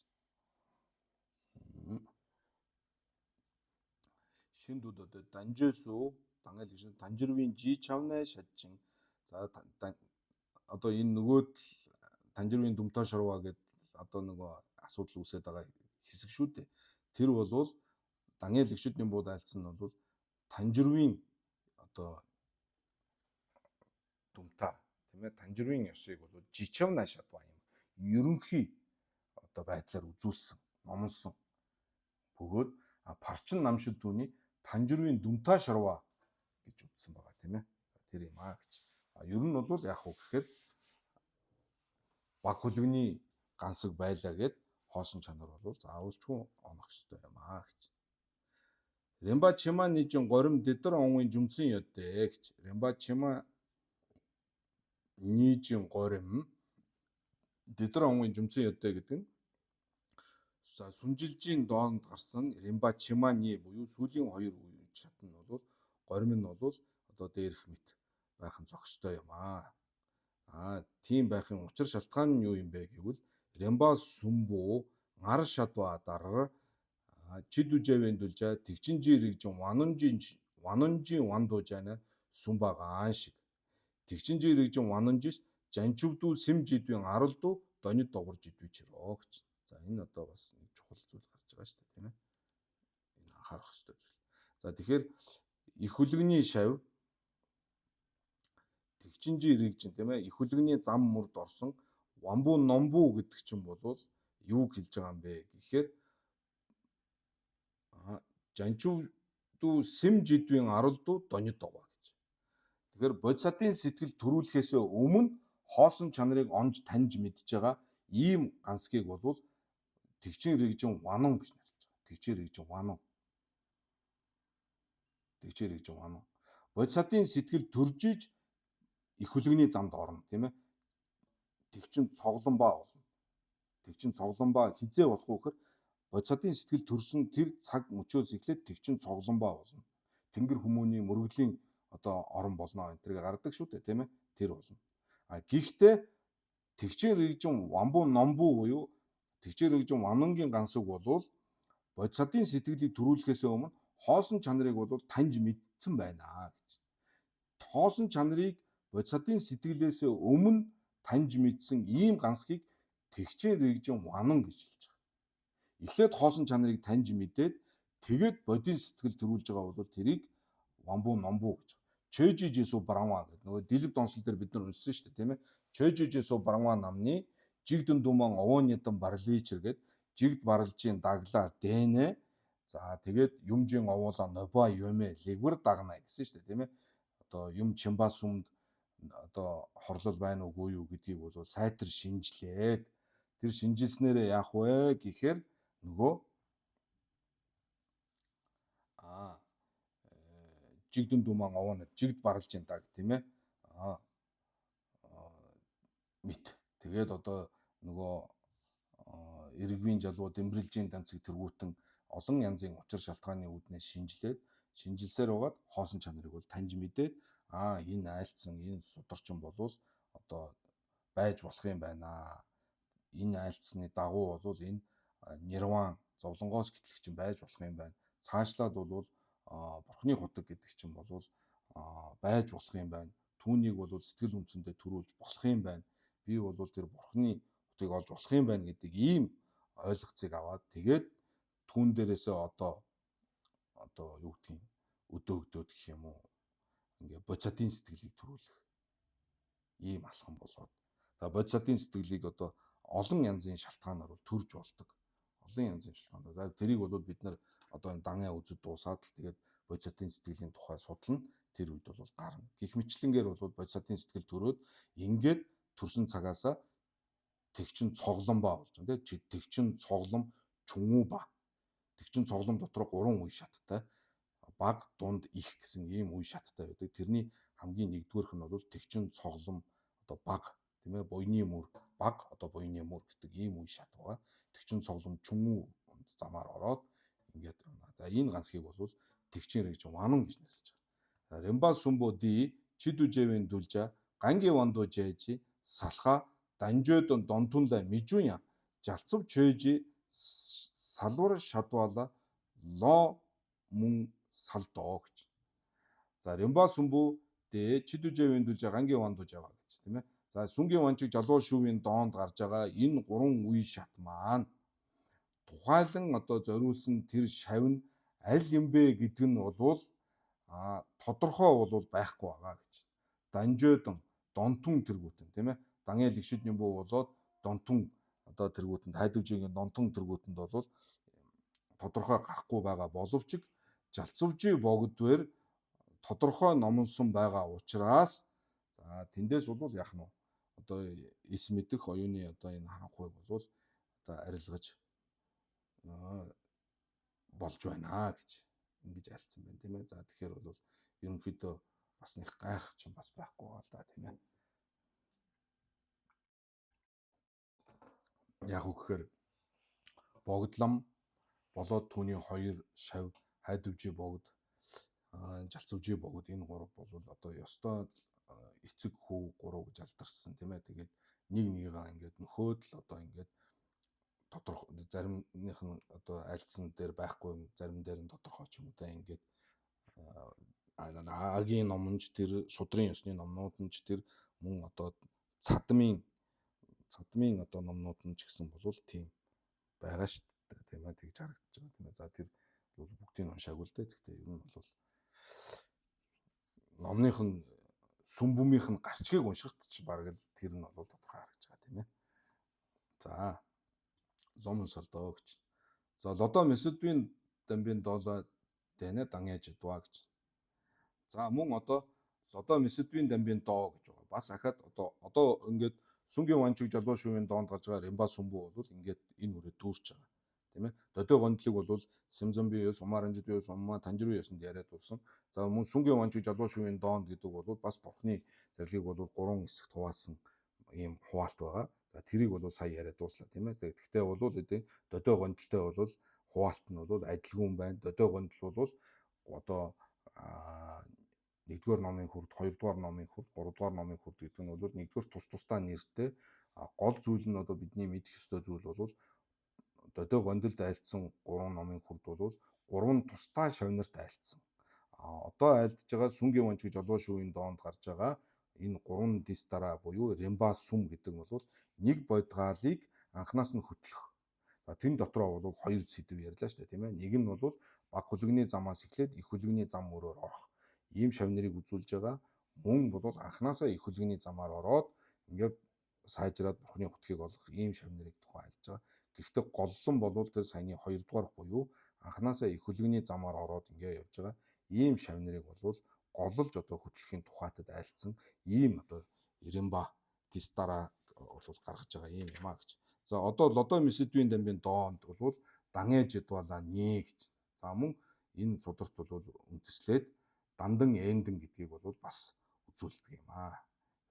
Шин дуудууд данжэсүү дангайл гэж танжирвийн жичавна шадчин. За одоо энэ нөгөөд танжирвийн думтаа шурва гэдэг одоо нөгөө асуудал үүсээд байгаа хэсэг шүү дээ. Тэр бол дангайл гişүдний бууд айлцсан нь бол танжирвийн одоо дүмта тийм ээ Танжирын ёсыг бол жичвна шатва юм ерөнхий одоо байдлаар үзүүлсэн номлосон бөгөөд парчин намшид түүний Танжирын дүмта шарва гэж үзсэн байгаа тийм ээ тэр юм гэж ер нь бол яг уу гэхээр баг хөлөгний гансаг байлаа гэд хоосон чанар бол заавалчгүй онох ёстой юм гэж. Ремба чима нижин горим дэдэр онгийн жумсын ёдэ гэж. Ремба чима нижин горим дэдэр онгийн жумсын ёдэ гэдэг нь за сүмжилжийн доонд гарсан ремба чиманы буюу сүүлийн хоёр үе шат нь бол горим нь бол одоо дээрх мэт байх нь зохистой юм тийм байхын учир шалтгаан нь юу юм бэ гэвэл ремба сүмбүү гар шатва дарар чидүжэвэн дүлжа тэгчинжи рэгжин ванунжийн вандуужана сүмбагаан шиг тэгчинжи рэгжин ванунжис жанчувдуу сэм жидвэн аралдуу донид догорж идвичрөө гэж. За энэ одоо бас нэг чухал зүйл гарч байгаа шүү дээ тийм ээ. Энэ анхаарах ёстой зүйл. За тэгэхээр их хөлөгний шавь тэгчинжи рэгжин тийм ээ их хөлөгний зам мөрд орсон вамбу номбу гэдэг чинь бол юу хэлж байгаа юм бэ гэхээр жанчуудуу сэм жидвэн аралдуу донид догоо гэж. Тэгэхээр бодисатын сэтгэл төрүүлэхээс өмнө хоосон чанарыг онж таньж мэдж байгаа ийм гансгийг бол тэгчин рэгжин ванун гэж нэрлэж байгаа. Тэгчин рэгжин ванун. Тэгчин рэгжин ванун. Бодисатын сэтгэл төржиж их хөлөгний замд орно тийм ээ. Тэгчин цоглон ба болно. Тэгчин цоглон ба хизээ болох вэ гэхээр бодисатын сэтгэл төрсөн тэр цаг мөчөөс эхлээд тэгчин цоглон ба болно. Тэнгэр хүмүүний мөргөлийн одоо орон болно энэ тэрийг гаргадаг шүү дээ тийм ээ. Тэр болно. Гэхдээ тэгчин рэгжин вамбу номбу буюу тэгчин рэгжин ванунгийн гансыг бол бодисатын сэтгэлийг төрүүлэхээс өмнө хоосон чанарыг бол таньж мэдсэн байна гэж. Хоосон чанарыг бодисатын сэтгэлээс өмнө таньж мэдсэн ийм гансгийг тэгчин рэгжин ванун гэж хэлж байгаа. Эхлээд хоосон чанарыг таньж мэдээд тэгээд бодийн сэтгэл төрүүлж байгаа бол тэрийг вамбу номбу гэж. Чэжижэсу бранва гэдэг нөгөө дэлгэв донсол дээр бид нар уншсан шүү дээ тийм ээ. Чэжижэсу бранва намны жигдэн думан овоонидан барличэр гээд жигд баралжийн даглаа дэнэ. За тэгээд юмжийн овоола нобо юмэ лэгвэр дагна гэсэн шүү дээ тийм ээ. Одоо юм чимба сүмд одоо хорлол байна уугүй юу гэдгийг бол сайтар шинжилээд тэр шинжилснээрээ яах вэ гэхээр нөгөө жигдэн думан овооно жигд баралжийн даг тийм ээ. Мэт. Тэгээд одоо нөгөө эрэгвийн жалуу дэмбэрэлжийн данцыг тэргүүтэн олон янзын учир шалтгааны үүднээс шинжилсээр байгаад хоосон чанарыг бол таньж мэдээд энэ айлцсан энэ сударчин болвол одоо байж болох юм байна. Энэ айлцсны дагуу бол энэ нирван зовлонгоос гэтлэгч байж болох юм байна. Цаашлаад бол бурхны худаг гэдэг чинь бол байж болох юм байна. Түүнийг бол сэтгэл үнцэндээ төрүүлж болох юм байна. Би бол тэр бурхны хутгийг олж болох юм байна гэдэг ийм ойлгоцыг аваад тэгээд түүн дээрээсээ одоо юу гэдгийг өдөөгдөөд гэх юм уу ингээ бодисатын сэтгэлийг төрүүлэх ийм алхам болоод за бодисатын сэтгэлийг одоо олон янзын шалтгаанаар төрж болдог. Олон янзын шалтгаанаар. За тэрийг бол бид нар одоо энэ дангийн үзэд дуусаад л тэгээд бодисатын сэтгэлийн тухай судлана. Тэр үед бол гарна. Гэх мэтлэнгээр бол бодисатын сэтгэл төрөөд ингээд төрсэн цагаасаа тэгчин цоглон ба болж байна. Тэгээд тэгчин цоглон чүнүү ба. Тэгчин цоглон дотор 3 үе шаттай баг дунд их гэсэн ийм үе шаттай байдаг. Тэрний хамгийн нэгдүгээрх нь бол тэгчин цоглон одоо баг тийм ээ буйны мөр баг одоо буйны мөр гэдэг ийм үе шат байгаа. Тэгчин цоглон чүнүү замаар ороод ингээд байна. За энэ гансгийг бол тэгчин рэгжин ванун гэж нэрлэж байгаа. Ремба сүмбо ди чидүжэвэн дүлжа ганги вандо жэжи салха данжөөдөн донтунла мижуя жалцав чэжи салвар шадвала ло мун салдоо гэж. За ремба сүмбүү дэ чидүжэвэн дүлжа ганги вандо жава гэж тийм ээ. За сүнгийн ванчиг жалуу шүүвийн доонд гарч байгаа энэ 3 үе шат маань тухайлан одоо зориулсан тэр шавь нь аль юм бэ гэдэг нь бол тодорхой бол байхгүй байгаа гэж. Данжөөдөн донтун тэргүүтэн тийм ээ дангын лигшид юм буу болоод донтун одоо тэргүүтэнд хайдвжийн донтун тэргүүтэнд бол тодорхой гарахгүй байгаа боловч жалцвжийн богдвэр тодорхой номонсон байгаа учраас за тэндээс бол яах нь одоо эс мэдэх оюуны одоо энэ харанхуй бол одоо арилгаж болж байна гэж ингэж альцсан байна тийм ээ. За тэгэхээр бол ерөнхийдөө бас нэг гайх ч юм бас байхгүй байгаа л да тийм ээ. Яг үг гэхээр богдлам болоод түүний хоёр шав хайдвжийн богд жалцвжийн богд энэ гурав бол одоо ёстой эцэг хүү гурав гэж алдарсан тийм ээ. Тэгээд нэг нэгийгээ ингээд нөхөөд л одоо ингээд тодорхой заримных нь одоо альцсан дээр байхгүй зарим дээр нь тодорхой ч юм уу та ингээд агийн номонч тэр судрын ёсны номнууд нь ч тэр мөн одоо цадмын одоо номнууд нь ч гэсэн бол тийм байгаа шүү дээ тийм ээ тэгж харагдаж байгаа тийм ээ. За тэр бол бүгдийг нь уншаагүй л дээ. Гэхдээ ер нь бол номных нь сүм бүмийнх нь гарчгийг уншихад ч бараг л тэр нь бол тодорхой харагдаж байгаа тийм ээ. За зом солдоо гэж. За лодо месүдвийн дамбын доолоо дэнэ дангэж дوا гэж. За мөн одоо лодо месүдвийн дамбын доо гэж байгаа. Бас ахаад одоо ингээд сүнгийн ванчиг жалуу шувын доонд гарч байгаа римба сүмбүү бол ингээд энэ үрээ дүүрч байгаа. Тийм ээ. Додой гондлыг бол Сэмзамби ёс, Умаранжид ёс, Умма Танжируу ёсонд яриад болсон. За мөн сүнгийн ванчиг жалуу шувын доонд гэдэг бол бас бурхны зарилыг бол 3 хэсэгт хуваалсан ийм хуваалт байгаа. За тэрийг бол сая яриад дууслаа тийм ээ. Гэхдээ бол эдийн додой гондлтой бол хуваалт нь бол адилгүй байна. Додой гондол бол одоо 1-р номын хүрд, 2-р номын хүрд, 3-р номын хүрд гэдэг нь бол 1-р тусдаа нэртэй гол зүйл нь одоо бидний мэдэх ёстой зүйл бол додой гондолд айлдсан 3 номын хүрд бол 3 тусдаа шавнарт айлдсан. Одоо айлдж байгаа сүнгийн ванчиг жолоо шүүхийн доонд гарч байгаа энэ 3 дис дараа буюу римба сүм гэдэг нь бол нэг бодгаалыг анханаас нь хөтлөх. За тэн дотроо бол хоёр сэдв ярьлаа шүү дээ тийм ээ. Нэг нь бол баг хөлөгний замаас эхлээд их хөлөгний зам мөрөөр орох. Ийм шавнарыг үзүүлж байгаа. Мөн бол анханасаа их хөлөгний замаар ороод ингээд сайжраад бурхны хутгийг олох ийм шавнарыг тухай айлж байгаа. Гэхдээ голлон болвол тэр саяны 2-р буюу анханасаа их хөлөгний замаар ороод ингээд явж байгаа. Ийм шавнарыг бол голлож одоо хөтлөхийн тухайтад айлцсан ийм одоо римба дис дараа бол гаргаж байгаа ийм юм а гэж. За одоо лодо месүдвийн дамбын доонд бол дангэж двала нэ гэж. За мөн энэ сударт бол үндэслээд дандан эндэн гэдгийг бол бас үзүүлдэг юм аа.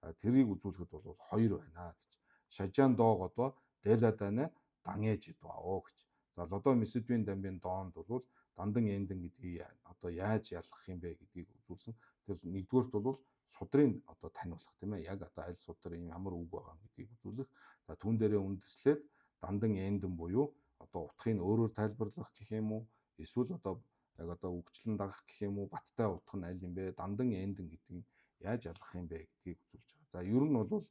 За тэрийг үзүүлэхэд бол хоёр байна гэж. Шажаан доог одоо дэладана дангэж двао гэж. За лодо месүдвийн дамбын доонд бол дандан эндэн гэдгийг одоо яаж ялгах юм бэ гэдгийг үзүүлсэн. Тэр нэгдүгээрт бол судрын одоо таниулах тийм ээ. Яг одоо аль судар юм ямар үг байгаа гэдгийг үзүүлэх. За түүн дээрээ үндэслээд дандан эндэн буюу одоо утгыг өөрөөр тайлбарлах гэх юм уу? Эсвэл одоо яг одоо үгчлэн дагах гэх юм уу? Баттай утга нь аль юм бэ? Дандан эндэн гэдгийг яаж ялгах юм бэ гэдгийг үзүүлж байгаа. За ер нь бол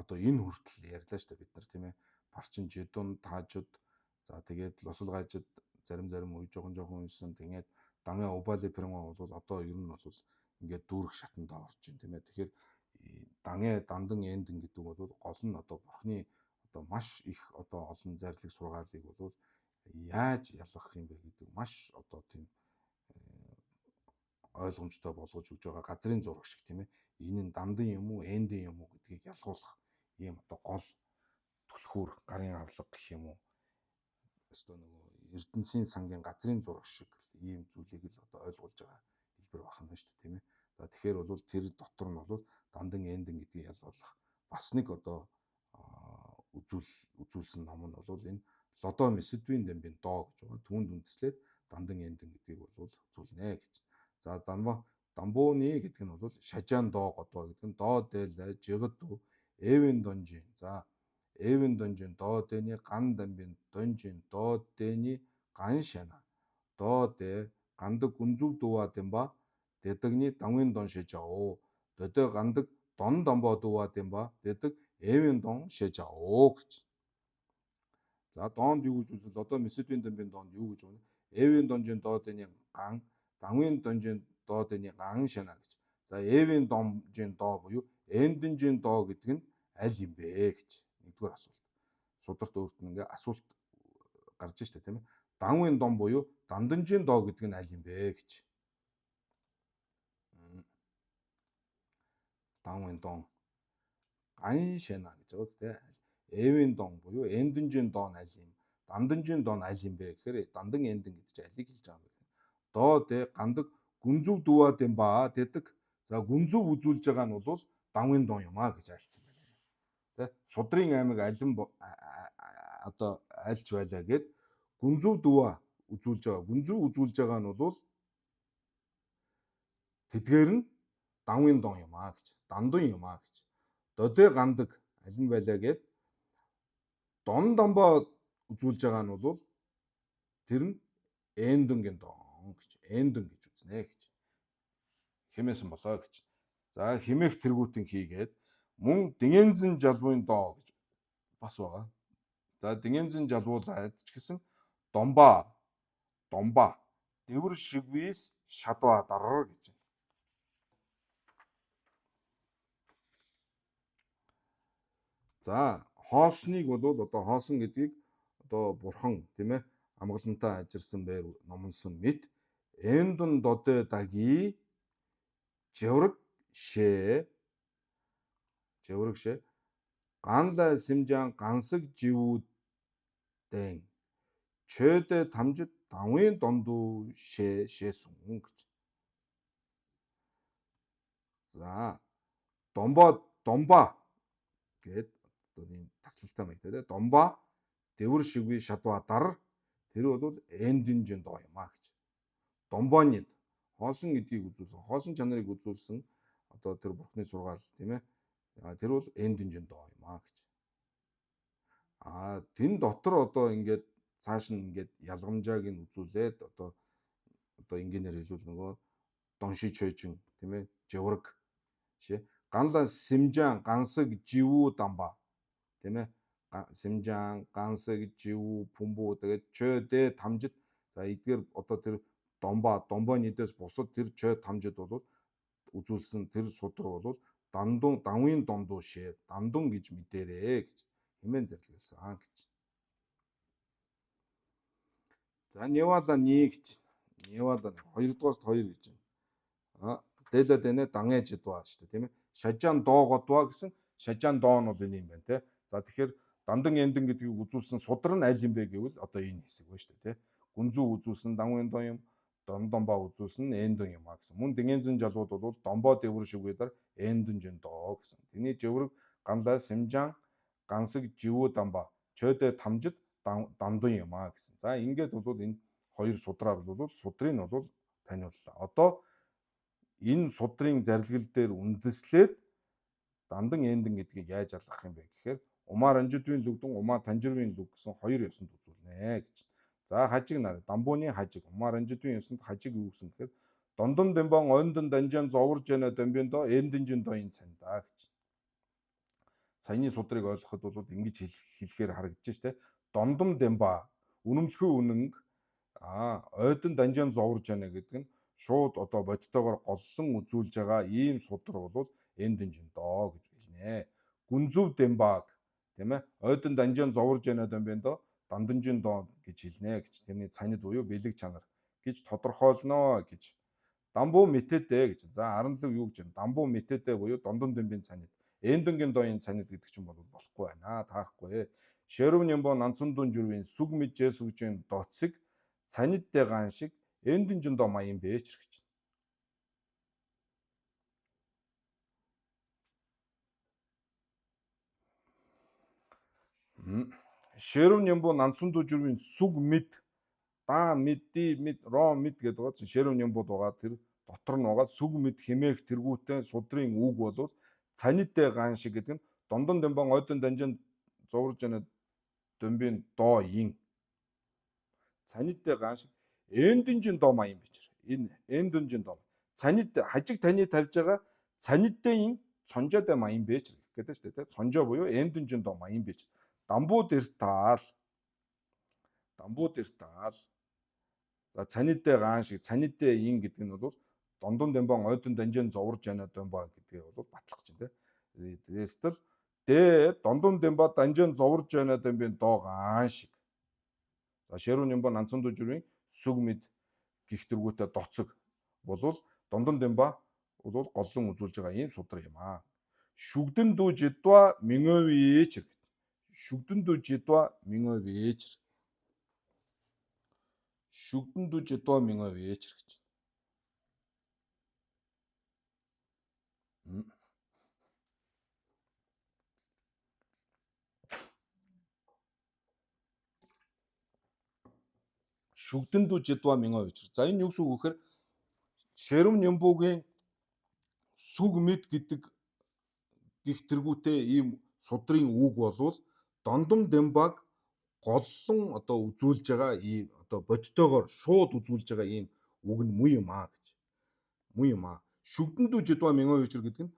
одоо энэ хүртэл ярьлаа шүү дээ бид нар тийм ээ. Парчин жидун таажууд за тэгээд лосол гажид зарим үе жоохон үйсэн тэгээд дангын убали перма бол одоо ер нь бол ингээд дүүрэх шатанд орж байна тийм ээ. Тэгэхээр дандан эндэн гэдэг бол гол нь одоо бурхны одоо маш их одоо олон зарлиг сургаалыг бол яаж ялгах юм бэ гэдэг маш одоо тийм ойлгомжтой болгож өгж байгаа газрын зураг шиг тийм ээ. Энэ нь дандан юм уу, эндэн юм уу гэдгийг ялгуулах ийм одоо гол түлхүүр гарын авлага гэх юм уу. Өөртөө нөгөө Эрдэнэсийн сангийн газрын зураг шиг ийм зүйлийг л одоо ойлгуулж байгаа хэлбэр бахан байна шүү дээ тийм ээ. За тэгэхээр бол тэр дотор нь бол дандан эндэн гэдгийг ялгуулах бас нэг одоо үзүүлсэн ном нь бол энэ лодо месүдвийн дамбын доо гэж байгаа. Түүнд үндэслээд дандан эндэн гэдгийг бол үзүүлнэ гэж. За дамбууны гэдэг нь бол шажаан доо годоо гэдэг нь доо дээл жигд эвэн донжин. За эвэн донжин доо дэний ган дамбын донжин доо дэний ган шана. Доо дэ гандаг гүнзүв дуваа дэмба дэдэгний дангын дон шижао. Додой гандаг дон дамбоо дуваа дэмба дэдэг эвэн дон шижао гэж. За доонд юу гэж үзвэл одоо месүдвийн дамбын доонд юу гэж байна? Эвэн донжин доо дэний ган, дангын донжин доо дэний ган шана гэж. За Эвийн домжийн доо буюу Эндэнжийн доо гэдэг нь аль юм бэ гэж нэгдүгээр асуулт. Сударт өөрт нь ингээ асуулт гарч штэ тийм ээ. Данвын дом буюу Данданжийн доо гэдэг нь аль юм бэ гэж. Данвын дон Ганшэна гэж байгаа үстэй. Эвийн дон буюу Эндэнжийн доо нь аль юм? Данданжийн доо нь аль юм бэ гэхээр Дандан Эндэн гэдэг чинь алийг хэлж байгаа юм байна. Доо дэ гандаг гүнзүв дууад юм ба тэдэг. За гүнзүв үзүүлж байгаа нь бол Данвын дон юм а гэж айлцсан байна. Тэ Судрын аймаг алин одоо альч байлаа гэд гүнзүв дууа үзүүлж байгаа. Гүнзүв үзүүлж байгаа нь бол тэдгээр нь Данвын дон юм а гэж. Дандун юм а гэж. Додэ гандаг алин байлаа гэд Дон Дамбаа үзүүлж байгаа нь бол тэр нь Эндүнгийн дон гэж. Эндүн гэж үзнэ гэж. Хэмээсэн болоо гэж. За хэмээх тэргүүтэн хийгээд мөн Дэнгэнзэн жалбын доо гэж бас байгаа. За Дэнгэнзэн жалбуулаад ч гэсэн Домба дэвэр шигвис шадва дарар гэж. За хоосныг бол одоо хоосон гэдгийг одоо бурхан тийм ээ амгалантай ажирсан байр номонсон мэт Эндүн додэ даги жеврэг шээ ганла симжан гансаг живүүдэн чөдэ тамжид Данвын донду шээсүн гэж. За домба гэд одоо ийм таслалтай маяг тийм Домба дэвэр шигви шадва дар тэр бол Эндэнжийн доо юм а гэж. Домбонид хоосон гэдгийг үзүүлсэн, хоосон чанарыг үзүүлсэн одоо тэр бурхны сургаал тийм ээ. Тэр бол Эндэнжийн доо юм а гэж. Тэн дотор одоо ингээд цааш нь ингээд ялгамжааг нь үзүүлээд одоо ингээнээр хэлвэл нөгөө донши чойжин тийм ээ жеврэг шээ ганла симжан гансаг живүү дамба тийм ээ симжан гансаг живүү пумбу тэгээд чөдэ тамжид за эдгээр одоо тэр домбонидээс бусад тэр чö тамжид бол үзүүлсэн тэр судар бол Данвын дондуу шээ дандун гэж мэдэрээ гэж хэмээн зарлуулсан гэж. За Невала гэж. Невала 2-дугаарт 2 гэж байна. Дээлэ дэнэ дангэж дуу шүү дээ тийм ээ. Шажаан доогодва гэсэн шажаан доо нь бол энэ юм байна те. За тэгэхээр Дандан Эндэн гэдгийг үзүүлсэн судар нь аль юм бэ гэвэл одоо энэ хэсэг байна шүү дээ те. Гүнзүү үзүүлсэн Данвын доо юм, Домбаа үзүүлсэн Эндэн юм а гэсэн. Мөн Дэнгэнзэн жалбууд бол Домбоо дэвэр шигвэдэр Эндэнжин доо гэсэн. Тэний жеврэг ганлаа симжан гансаг живүү дамба чөдэ тамжид дандун юм а гэсэн. За ингээд бол энэ хоёр судраар бол судрыг нь бол таниуллаа. Одоо энэ судрын зарлигэл дээр үндэслээд Дандан Эндэн гэдгийг яаж алгах юм бэ гэхээр Умаа Ранжидвийн лүгдэн Умаа Танжирвийн лүг гэсэн хоёр ёсонд үзүүлнэ гэж. За хажиг нар Дамбууны хажиг Умаа Ранжидвийн ёсонд хажиг юу гэсэн гэхээр Дондон Дэмбон Ойндон Данжаан зоврж яна Домбиндо Эндэнжин доин цандаа гэж. Саяны судрыг ойлгоход бол ингэж хэлэхээр харагдаж штэ. Дондом Дэмба үнэмлэхүй үнэнг Ойдон Данжаан зоврж яна гэдэг нь шууд одоо бодтойгоор голлон үзүүлж байгаа ийм судар бол Эндэнжин доо гэж хэлнэ. Гүнзүв Дэмбаг тийм ээ Ойдон Данжаан зоврж яна Домбиндо Данданжин доо гэж хэлнэ гэж. Тэрний цанид буюу бэлэг чанар гэж тодорхойлно гэж. Дамбуу мэтэдэ гэж. За 17 юу гэж байна? Дамбуу мэтэдэ буюу Дондон Дэмбийн цанид. Эндэнгийн доын цанид гэдэг чинь бол болохгүй байна. Таарахгүй. Шэрв нямбо нанцундун жүрвийн сүг мэжээ сүгжийн дооцыг цанидтэй гаан шиг Эндэнжин доо маян бэч гэж. Шэрв нямбо нанцундун жүрвийн сүг мэд мэд ро мэд гэдэг байгаа чинь шэрв нямбод байгаа тэр дотор нь байгаа сүг мэд хэмээх тэргүүтээ судрын үг бол цанидтэй гаан шиг гэдэг нь Дондон Дэмбон Ойдон Данжаан зоврж яна Домбийн доо ин цанидтэй гаан шиг Эндэнжин доо маян бичэр. Энэ Эндэнжин доо. Цанид хажиг таны тавьж байгаа цанидтэй ин цонжоотой маян бэж гэдэг шүү дээ. Цонжоо буюу Эндэнжин доо маян бэж. Дамбуу дээр таал. За цанидтэй гаан шиг цанидтэй ин гэдэг нь бол Дондон Дембан ойдон данжин зоврж яана Демба гэдгээ бол батлах чинь те. Тэгтэл дэ Дондон Демба данжин зоврж яана Дембийн доо гаан шиг. За Шэрүүн Нямбан Нанцан Дүжирийн сүг мэд гих тэргүүтээ доцог болвол Дондон Демба бол голлон үзүүлж байгаа ийм судар юм аа. Шүгдэн дүү жидва мингович. Шүгдэн дүү жидва мингович. Шүгдэн дүү жидва мингович гэж. Шүгдэн дүү жидва мингович. За энэ юу гэсэн үг гэхээр Шэрүүн Нямбугийн сүг мэд гэдэг гих тэргүүтээ ийм судрын үг болвол Дондон Дембаг голлон одоо үзүүлж байгаа ийм одоо бодтойгоор шууд үзүүлж байгаа ийм үг нь муу юм аа гэж. Муу юм аа. Шүгдэн дүү жидва мингович гэдэг нь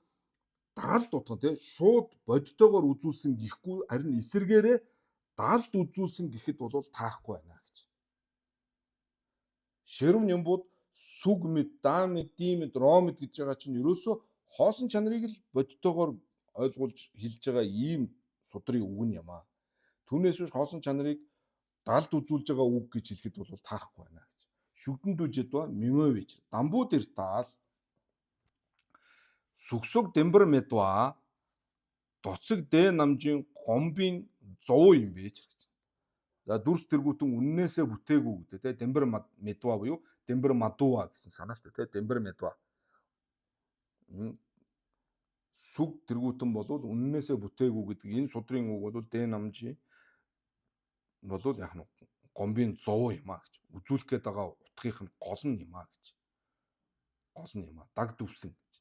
даалд утга тий шууд бодтойгоор үзүүлсэн гэхгүй харин эсэргээрээ даалд үзүүлсэн гэхэд бол таахгүй байна гэж. Шэрүүн Нямбууд сүг мэд, даа мэд, дий мэд, роо мэд гэж байгаа чинь ерөөсөө хоосон чанарыг л бодтойгоор ойлгуулж хэлж байгаа ийм судрын үг юм аа. Түүнээс биш хоосон чанарыг далд үзүүлж байгаа үг гэж хэлэхэд бол таахгүй байна гэж. Шүгдэн дүү жидва мингович. Дамбуу дээр таал сүгсөг Дембэр медва доцог дэ намжийн гомбын зов юм бэ гэж. За дүрс тэргүүтэн үннээсээ бүтээгүй гэдэг те Дембэр медва буюу Дембэр мадува гэсэн санаа шүү дээ те Дембэр медва. Сүг тэргүүтэн болвол үннээсээ бүтээгүй гэдэг энэ судрын үг бол дэ намжийн болвол яг нь гомбын зов юм аа гэж. Үзүүлэх гээд байгаа утгынх нь гол нь юм аа гэж. Гол нь юм аа. Даг дүвсэн гэж.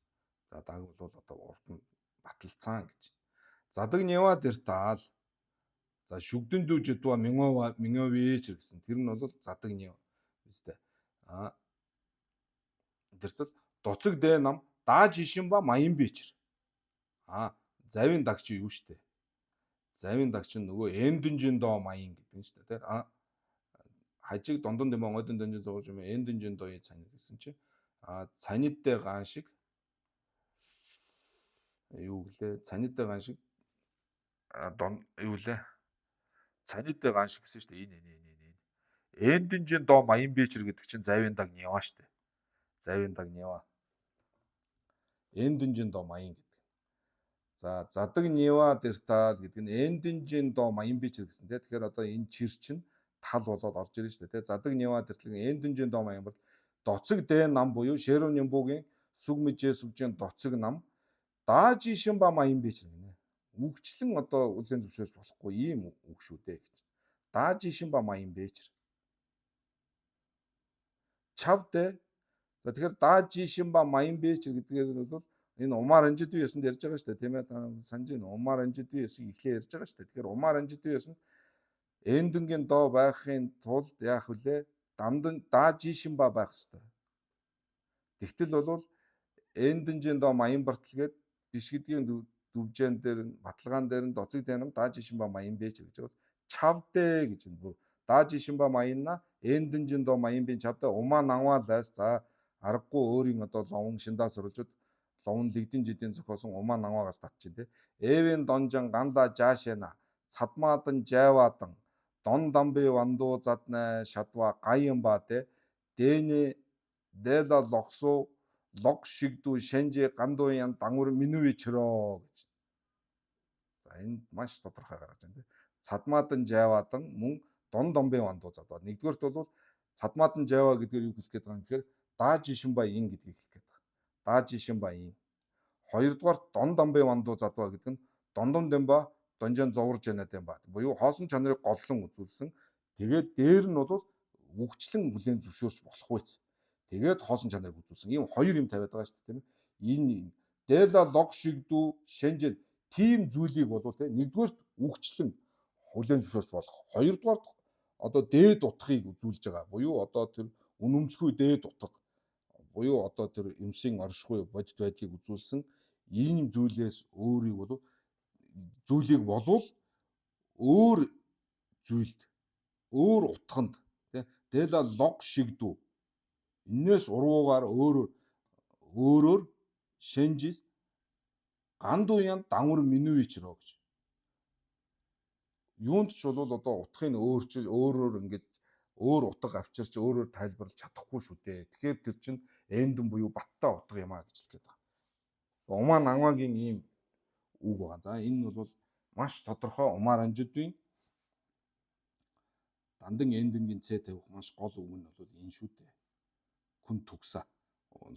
За даг бол одоо урд нь баталцаан гэж. Задаг Нева дээр таал. За шүгдэн дүү жидва мингович гэсэн. Тэр нь бол задаг Нева. Үстэй. Тэртэл доцог дэ нам дааж ишинба маян бичэр. Завийн дагч юу штэ. Завийн дагч нь нөгөө эндүнжин доо маян гэдэг нь штэ. Тэр хажиг Дондон Дембан ойдон данжин зовж юм эндүнжин доо цанид гэсэн чи цанидтэй гаан шиг юу гэлээ цанидтэй гаан шиг юу лээ цанидтэй гаан шиг гэсэн штэ энэ эндүнжин доо маян бичэр гэдэг чинь завийн даг Нева штэ. Завийн даг Нева. Эндүнжин доо маян гэдэг. За задаг Нева дээр таал гэдэг нь эндүнжин доо маян бичэр гэсэн те. Тэгэхээр одоо энэ чир чинь тал болоод орж ирж штэ те. Задаг Нева дээр тал эндүнжин доо маян бол доцог дэ нам буюу Шэрүүн Нямбугийн сүг мэжээ сүгжийн доцог нам дааж ишинба маян бичэр гинэ. Үгчлэн одоо үлийн зөвшөөрч болохгүй ийм үг шүү дээ гэж. Дааж ишинба маян бичэр. Чавдэ. За тэгэхээр дааж ишинба маян бичэр гэдгээр бол энэ умаар анжид юусэн ярьж байгаа шүү дээ тийм ээ та санаж байна. Умаар анжид юусэн ихлэ ярьж байгаа шүү дээ. Тэгэхээр умаар анжид юусэн эндүнгийн доо байхын тулд яах вүлээ дандан дааж ишинба байх ёстой. Тэгтэл бол эндүнжин доо маян бартал гээд биш гэдгийн дүвжэн дээр нь баталгаан дээр нь доцог дэнам дааж ишинба маян бэж гэж байгаа. Чавдэ гэж нь дааж ишинба маянна эндүнжин доо маян бин чавдэ умаа нанваалаас за аргагүй өөрийн одоо ловон шиндаас оруулж ловон лигдин жидийн зохиосон умаа нанваагаас татчих тий. Эвэн донжан ганла жаашэна цадмаадан жайваадан дон дамби ванду задна шадва гаян ба тий. Дэни дэла логсу лог шигдүү шэнжи гандуян дангур минувичроо гэж. За энд маш тодорхой гаргаж байна тий. Цадмаадан жайваадан мөн дон домби ванду задва. Нэгдүгээрт бол цадмаадан жайва гэдгээр юу хэлэх гээд байгаа юм гэхээр дааж ишинба ин гэдгийг хэлэх гээд байгаа. Дааж ишинба ин. Хоёрдугаар дон домби ванду задва гэдэг нь Дондон Демба донжон зоврж яана Демба. Буюу хоосон чанарыг голлон үзүүлсэн. Тэгээд дээр нь бол үгчлэн бүлээн зөвшөөрч болох байц. Тэгээд хоосон чанарыг үзүүлсэн. Ийм хоёр юм тавиад байгаа шүү дээ тийм ээ. Энэ дэла лог шигдүү шэнжэл тим зүйлийг бол тийм нэгдүгээр үгчлэн бүлээн зөвшөөрч болох. Хоёрдугаар одоо дээд утгыг үзүүлж байгаа. Буюу одоо тэр үнэмлэхүй дээд утга. Буюу одоо тэр эмсийн оршихуй бодит байдлыг үзүүлсэн. Ийм зүйлээс өөрийг бол зүйлийг болвол өөр зүйлд өөр утганд тийм дэла лог шигдүү энээс уруугаар өөрөөр өөрөөр шэнжис гандуян дангур минувичроо гэж. Юунд ч бол одоо утгыг өөрчил өөрөөр ингээд өөр утга авчирч өөрөөр тайлбарлаж чадахгүй шүү дээ. Тэгэхээр тэр чинь эндэн буюу баттай утга юм а гэж хэлгээд байна. Умаа нангвагийн ийм үг байгаа. За энэ бол маш тодорхой Умаар Анжидын дандан эндэнгийн Ц тавих маш гол үг нь бол энэ шүү дээ. Хүн төгсө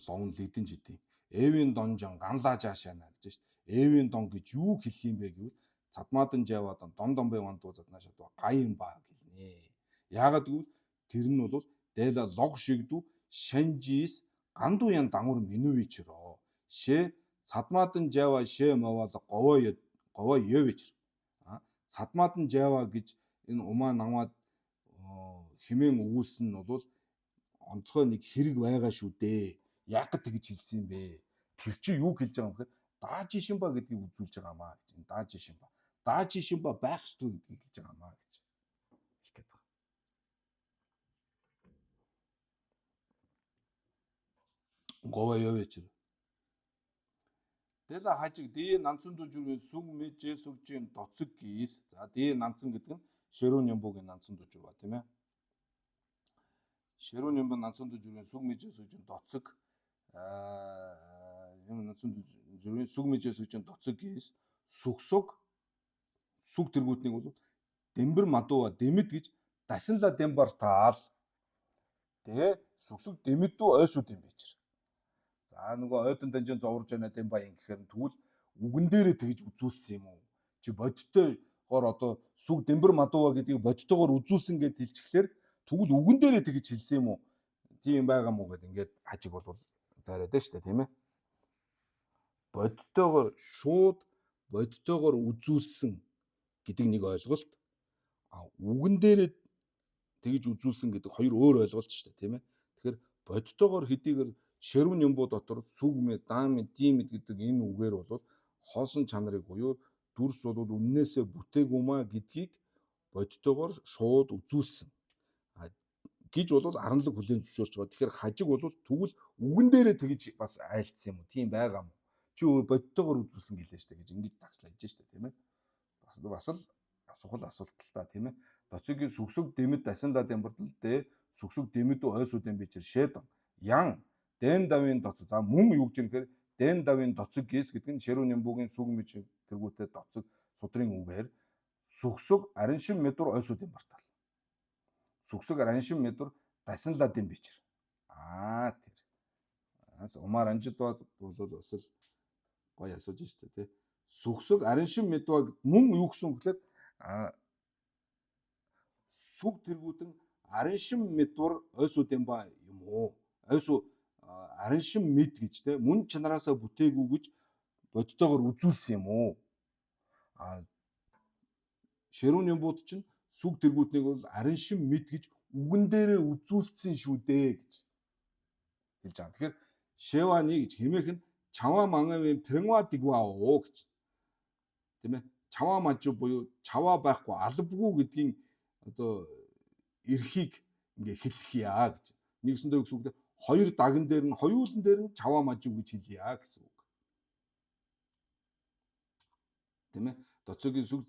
ловн лидэн жидийн Эвийн донжон ганлаа жаашаана гэж шүү дээ. Эвийн дон гэж юу хэлэх юм бэ гэвэл цадмаадан жаваадан дон бэван дуу заднаа шатва гаян ба гэлнэ. Яагаад гэвэл тэр нь бол дэла лог шигдүү шанжис гандуян дангур минувичроо шэ цадмаадан жава шэ мавал говоо ёвич. Цадмаадан жава гэж энэ Умаа нангваад хэмээн өгүүлсэн нь бол онцгой нэг хэрэг байгаа шүү дээ. Яг тэгж хэлсэн юм бэ. Тэр чинь юу хэлж байгаа юм бэ? Даажи шимба гэдгийг үзүүлж байгаа маа гэж. Даажи шимба. Даажи шимба байх ёстой гэдгийг хэлж байгаа маа гэж хэлгээд байна. Говоо ёвич. Тэла хажиг дий нанцунд жүргийн сүг мэжээ сүгжийн доцог гис. За дий нанцан гэдэг нь Шэрүүн Нямбугийн нанцунд жүр ба тийм ээ. Шэрүүн Нямбугийн нанцунд жүргийн сүг мэжээ сүгжийн доцог юм нанцунд жүргийн сүг мэжээ сүгжийн доцог гис. Сүгсүг сүг тэргүүтнийг бол дэмбэр мадууа дэмэд гэж дасинла дэмбар таал. Тэгээ сүгсүг дэмэдүү ойсууд юм байж. За нөгөө ойдон данжин зоврж байна дэм баян гэхээр тэгвэл үгэн дээрээ тэгж үзүүлсэн юм уу? Чи бодиттойгоор одоо сүг дэмбэр мадууа гэдгийг бодиттойгоор үзүүлсэн гэд хэлчихлээр тэгвэл үгэн дээрээ тэгж хэлсэн юм уу? Тийм байгаа мó гэд ингээд хажиг бол таарад нь шүү дээ тийм ээ. Бодиттойгоор шууд бодиттойгоор үзүүлсэн гэдэг нэг ойлголт. Үгэн дээрээ тэгж үзүүлсэн гэдэг хоёр өөр ойлголт шүү дээ тийм ээ. Тэгэхээр бодиттойгоор хэдийгээр Шэрүүн Нямбуу дотор сүгмэ, даамэ, димэд гэдэг энэ үгээр бол хоосон чанарыг буюу дүрс бол үннээсээ бүтээгүй гэдгийг бодиттойгоор шууд үзүүлсэн. Гэж бол аранлаг хүлээн зөвшөөрч байгаа. Тэгэхээр хажиг бол тэгвэл үгэн дээрээ тэгж бас айлцсан юм уу? Тийм байгаа юм. Чи бодиттойгоор үзүүлсэн гэлээ штэ гэж ингэж тагслаж штэ тийм ээ. Бас л асуухал асуулт л та тийм ээ. Доцогийн сүгсүг дэмэд дасинла дэмбэрдэл дэ сүгсүг дэмэдүү ойсуу дэмбичэр шэд ян дэн давын доцог. За мөн юу гэж нэхэр дэн давын доцог гис гэдэг нь Шэрүүн Нямбугийн сүг мэж тэргүүтээ доцог судрын үгээр сүгсүг араншин мэдур ойсуу дэмбартал. Сүгсүг араншин мэдур дасинла дэмбичэр. Тэр. Ас Умаар Анжид бол бас л гоё асууж штэ тий. Сүгсүг араншин мэдваг мөн юу гэсэн үг гэхээр сүг тэргүүдэн араншин мэдвар ойсуу дэмба юм уу? Ойсуу араншин мэд гэж те мөн чанараасаа бүтээгүй гэж бодтойгоор үзүүлсэн юм уу? Шэрүүн Нямбууд чинь сүг тэргүүднийг бол араншин мэд гэж үгэн дээрээ үзүүлсэн шүү дээ гэж хэлж байгаа. Тэгэхээр Шэвани гэж хэмээх нь чаваа мангавын прэнва дигвао гэж тийм ээ. Чаваа мажуу буюу чаваа байхгүй албагүй гэдгийн одоо эрхийг ингээ хэлэх яа гэж. Нэгсэндээ гэсэн үг хоёр даган дээр нь хоёулан дээр нь чаваа мажуу гэж хэлье гэсэн үг. Тийм ээ. Доцогийн сүг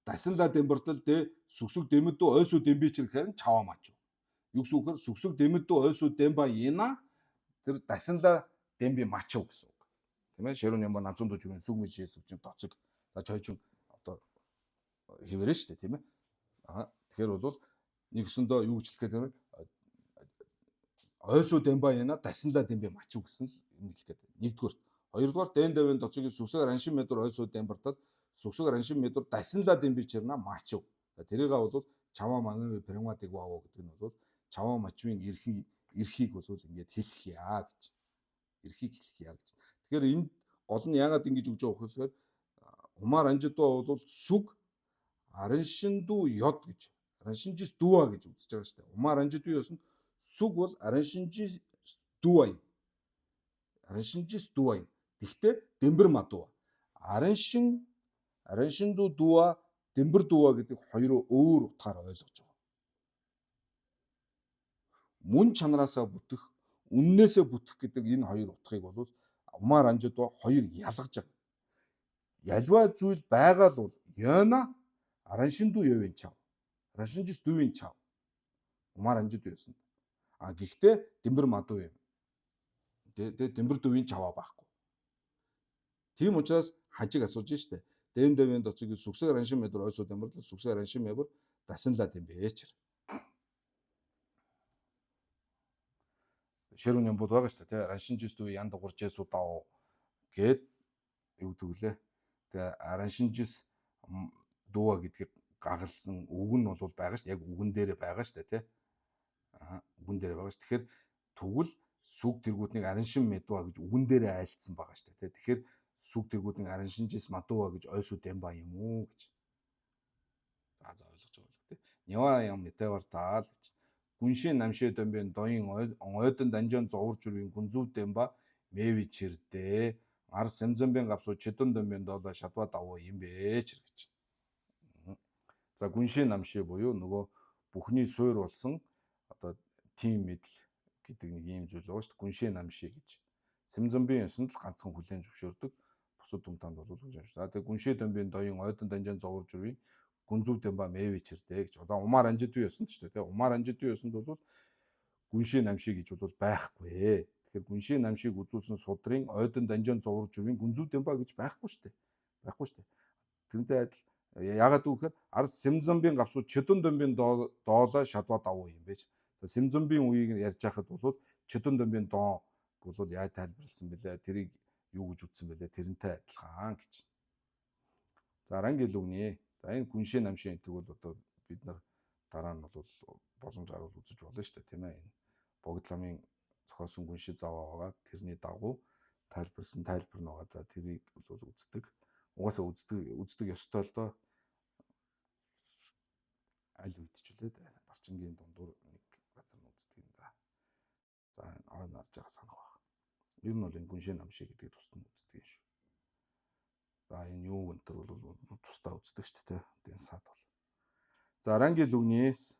дасинла дэмбэрдэл дэ сүгсүг дэмэдүү ойсуу дэмбичэр гэхээр чаваа мажуу. Юу гэсэн үг вэ? Сүгсүг дэмэдүү ойсуу дэмба яна тэр дасинла дэмби мачуу гэсэн үг. Тийм ээ. Шэрүүн Нямбуу нанцунд жүгийн сүг мэж сүгчийн доцог. За чойчин одоо хэвээрээ шүү дээ тийм ээ. Тэгэхээр бол нэгсэндээ юу гэж хэлэх гээд ойсуу дэмба яна дасинла дэмби мачуу гэсэн юм хэлэх гээд. Нэгдүгээр. Хоёрдугаар дэн давын доцогийн сүгсэг араншин мэдур ойсуу дэмбартал сүгсэг араншин мэдур дасинла дэмби чирна мачуу. Тэрийг бол чаваа мангавын прэнва дигвао гэдэг нь бол чаваа мачвын эрхийг бол ингээд хэлэх яа гэж. Эрхийг хэлэх яа гэж. Тэгэхээр энэ гол нь яагаад ингэж өгж байгаа вэ гэхээр Умаар Анжидуу бол сүг араншиндуу ёд гэж араншинжис дүүа гэж үзэж байгаа шүү дээ. Умаар Анжидуу ёсонд сүг бол араншинжис дүүа юм. Араншинжис дүүа юм. Тэгтээ дэмбэр мадууа. Араншиндуу дүүа, дэмбэр дүүа гэдэг хоёроо өөр утгаар ойлгож байгаа. Мөн чанараасаа бүтэх, үннээсээ бүтэх гэдэг энэ хоёр утгыг бол Умаар анжидва хоёр ялгаж байгаа. Ялва зүйл байгаа л бол ёна араншинду явын чав. Араншинжис дүүийн чав. Умаар анжид байсан. Гэхдээ дэмбэр мадуу юм. Тэгээ дэмбэр дүүийн чаваа байхгүй. Тийм учраас хажиг асууж штэ. Дэн дэвэн доцыг сүгсэг араншин мэдөр ойсоо дэмбэр сүгсэг араншин мэбэр дасанлаад юм бэ ч. Ширүүн юм бод байгаа штэ. Тэ араншинжис дүү янд гуржээс удаа гээд юу гэвэл тэгээ араншинжис дууа гэдгийг гагалсан үг нь бол байгаа шүү. Яг үгэн дээрээ байгаа шүү дээ, тий. Үгэн дээрээ байгаа шүү. Тэгэхээр тэгвэл сүг тэргүүднийг араншин медуа гэж үгэн дээрээ айлцсан байгаа шүү дээ, тий. Тэгэхээр сүг тэргүүднийг араншинжис мадуа гэж ойсуу дэмба юм уу гэж. За ойлгож байгаа л тий. Нява ям метавар таал гэж. Гүншийн намшээ дөмбэн доин ойдон данжон зовж үрийн гүнзүү дэмба мэви чирдээ. Ар сэмзэмбэн гапсуу чидэн дөмбэн доола шатва давуу юм бэ ч гэж. За гүншийн намшээ буюу нөгөө бүхний суур болсон одоо тим мэдл гэдэг нэг ийм зүйл байгаа шүү дээ. Гүншийн намшээ гэж. Сэмзэмбэн ёсонд л ганцхан хүлэн зөвшөөрдөг. Бусад дүмтанд бол гэж байна шүү. За тэгээ гүншээ дөмбэн доин ойдон данжан зовж үрийн гүнзүү дэмба мэви чирдээ гэж. За умаар анжид юу ёсонд шүү дээ. Умаар анжид юу ёсонд бол гүншийн намшээ гэж бол байхгүй. Тэгэхээр гүншийн намшийг үзүүлсэн судрын ойдон данжан зовж үрийн гүнзүү дэмба гэж байхгүй шүү дээ. Байхгүй шүү дээ. Тэрнтэй адил ягаад гэвэл арс сэмзэмбийн гапсуу чидэн дөмбийн доолоо шадва давуу юм байж. За сэмзэмбийн үеийг ярьж байхад бол чидэн дөмбийн доо бол яаж тайлбарласан бэлээ? Тэрийг юу гэж үздсэн бэлээ? Тэрнтэй адилхан гэж. За рангийн лүгний. За энэ гүншийн намшийн энтэг бол одоо бид нар дараа нь бол боломж гаргал үзэж болно шүү дээ, тийм ээ. Энэ богд ламын зохиосон гүншийн заваа байгаа. Тэрний дагуу тайлбарсан тайлбар нь байгаа. За тэрийг бол үздэг. Угаасаа үздэг ёстой л доо. Аль үед ч үлээ барчингийн дундуур нэг газар нь үздэг юм да. За ойн харж байгаа санах баг. Ер нь бол энэ гүншийн намшиг гэдэг тусад нь үздэг юм шүү. За энэ юу өнтер бол тусдаа үздэг шүү дээ. Энэ сад бол. За рангийн лүгнээс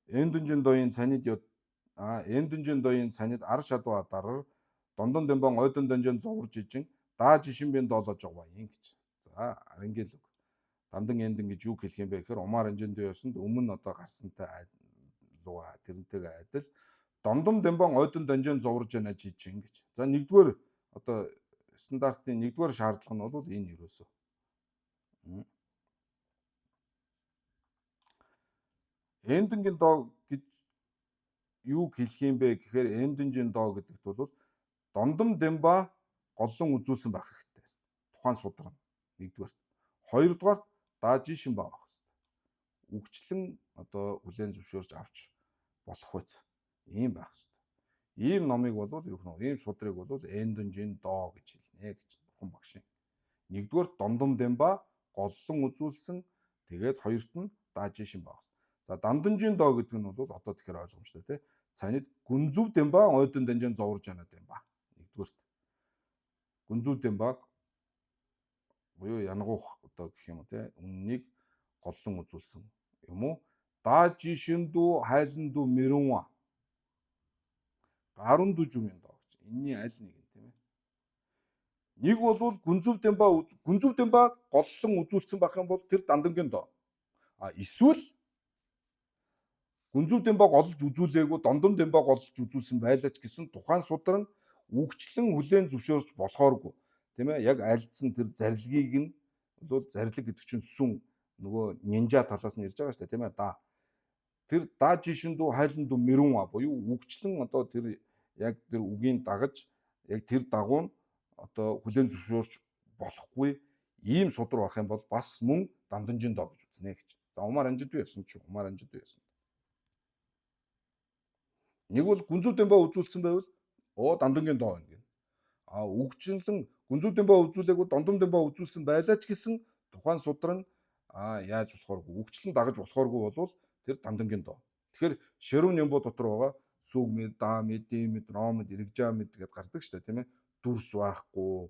эндүнжин доийн цанид эндүнжин доийн цанид ар шадва дарар дондон дэmbon ойдон донжон зовж ижин дааж ишинбэн доолож байгаа юм гэж. За рангийн лүг. Дандан эндэн гэж юу хэлэх юм бэ гэхээр умаар анжиндээ ёсонд өмнө одоо гарсантай луга тэрнтэйгээ адил дондом дэmbon ойдон донжон зовж яна жижин гэж. За нэгдүгээр одоо стандартын нэгдүгээр шаардлага нь бол энэ юусоо. Эндэнгийн доо гэж юу хэлэх юм бэ гэхээр эндэнжин доо гэдэгт бол дондом дэмба голлон үзүүлсэн байх хэрэгтэй. Тухайн судраг нэгдүгээр. Хоёрдугаар дааж ишин байх хэрэгтэй. Үгчлэн одоо хүлээн зөвшөөрч авч болох үз. Ийм байх хэрэгтэй. Ийм номыг бол юу гэх юм ийм судрыг бол эндэнжин доо гэж хэлнэ гэж бурхан багшийн. Нэгдүгээр дондом дэмба голлон үзүүлсэн тэгээд хоёрт нь дааж ишин байх. За данданжин доо гэдэг нь бол одоо тэгэхээр ойлгомжтой тий. Цанид гүнзүү дэмба ойдон данжин зовж яана дэмба. Нэгдүгээрт. Гүнзүү дэмбаг буюу янгуух одоо гэх юм уу тий. Үннийг голлон үзүүлсэн юм уу? Дааж ишиндүү хайландүү мэрүнва. Гарунду жумын доо гэж. Энэний аль нэг юм тийм ээ. Нэг бол гүнзүү дэмба голлон үзүүлсэн байх юм бол тэр дандангийн доо. Эсвэл гүнзүү дэмба голж үзүүлээгүй дондон дэмба голж үзүүлсэн байлаач гэсэн тухайн судар нь үгчлэн хүлээн зөвшөөрч болохооргүй. Тийм ээ? Яг альдсан тэр зарилгийг нь бол зарилэг гэдэг чинь сүн нөгөө нинжа талаас нь ирж байгаа шүү дээ, тийм ээ? Тэр дааж ишиндүү хайландүү мэрүнва буюу үгчлэн одоо тэр яг тэр үгийн дагаж яг тэр дагуу нь одоо хүлээн зөвшөөрч болохгүй ийм судар байх юм бол бас мөн данданжин доо гэж үзнэ гэж. За умаар анжид юу ясан ч умаар анжид юу ясан. Нэг бол гүнзүү дэмба үзүүлсэн байвал дандангийн доо байна гэнэ. Үгчлэн гүнзүү дэмба үзүүлээгүй дондом дэмба үзүүлсэн байлаач гэсэн тухайн судар нь яаж болохооргүй үгчлэн дагаж болохооргүй бол тэр дандангийн доо. Тэгэхээр ширүүн нямбуу дотор байгаа сүг мэд, даа мэд, ди мэд, роо мэд, иргэжаа мэд гэдээ гардаг шүү дээ, тийм ээ. Дүрс байхгүй,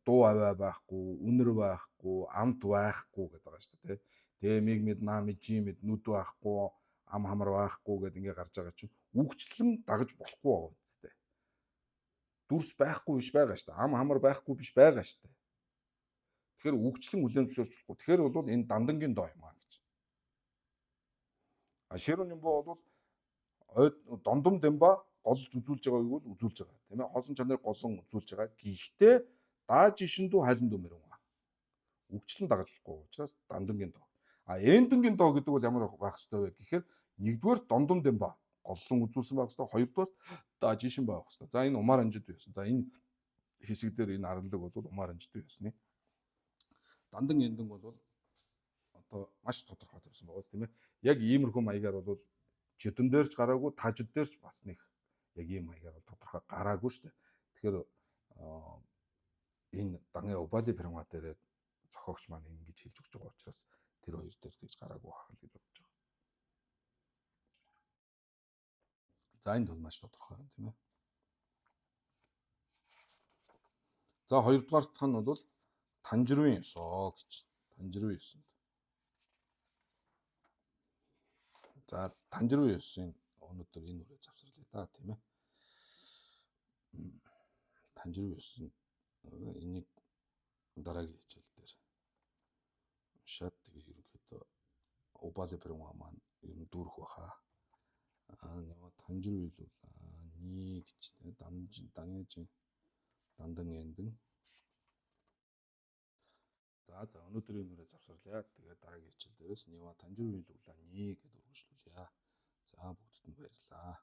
дуу аваа байхгүй, үнэр байхгүй, амт байхгүй гэдэг байгаа шүү дээ, тийм. Миг мэд, наа мэд, жи мэд, нүд байхгүй, ам хамар байхгүй гэдээ ингээ гарч байгаа чинь үгчлэн дагаж болохгүй байгаа үстэй. дүрс байхгүй биш байгаа шүү дээ. Ам хамар байхгүй биш байгаа шүү дээ. Тэгэхээр үгчлэн үлээн зөвшөөрч болохгүй. Тэгэхээр бол энэ дандангийн доо юм аа гэж. Ширүүн Нямбо бол дондом Демба голж үзүүлж байгааг бол үзүүлж байгаа. Тийм ээ. Хоосон чанарыг голон үзүүлж байгаа. Гэхдээ дааж ишэндүү хайлан дүмэр юм аа. Үгчлэн дагаж болохгүй учраас дандангийн доо. Эндэнгийн доо гэдэг бол ямар байх ёстой вэ гэхээр нэгдүгээр дондом Демба голлон үзүүлсэн байх ёстой. Хоёрдугаар дааж ишэн байх ёстой. За энэ Умар Анжид байсан. За энэ хэсэг дээр энэ арлаг бол Умар Анжид байсны. Дандан эндэн бол одоо маш тодорхой тавьсан байгаа тийм ээ. Яг иймэрхүү маягаар бол жидэн дээр ч гараагүй, тажид дээр ч бас нэг яг ийм маягаар бол тодорхой гараагүй шүү дээ. Тэгэхээр энэ Дангай Убали Пирамид дээр зохиогч маань ингэж хэлж өгч байгаа учраас тэр хоёр дээр тэгж гараагүй хаа гэж бодож байгаа. За энд бол маш тодорхой юм тийм ээ. За хоёрдугаар дахь нь бол Танжирын ёсоо гэж. Танжирын ёсонд. За Танжирын ёсын өнөөдөр энэ үрээ завсарлаа да тийм ээ. Танжирын ёсон энийг дараагийн хичээл дээр уншаад тэгээ ерөнхийдөө Убали Пирамид маань ер нь дүүрэх баха. Нэг Танжирын үйл нэг ч дандан эндэн. За өнөөдөр энэ үрээ завсарлаа. Тэгээ дараагийн хичээл дээрээс Нива Танжирын үйл нэг гэдээ үргэлжлүүлье. За бүгдд нь баярлалаа.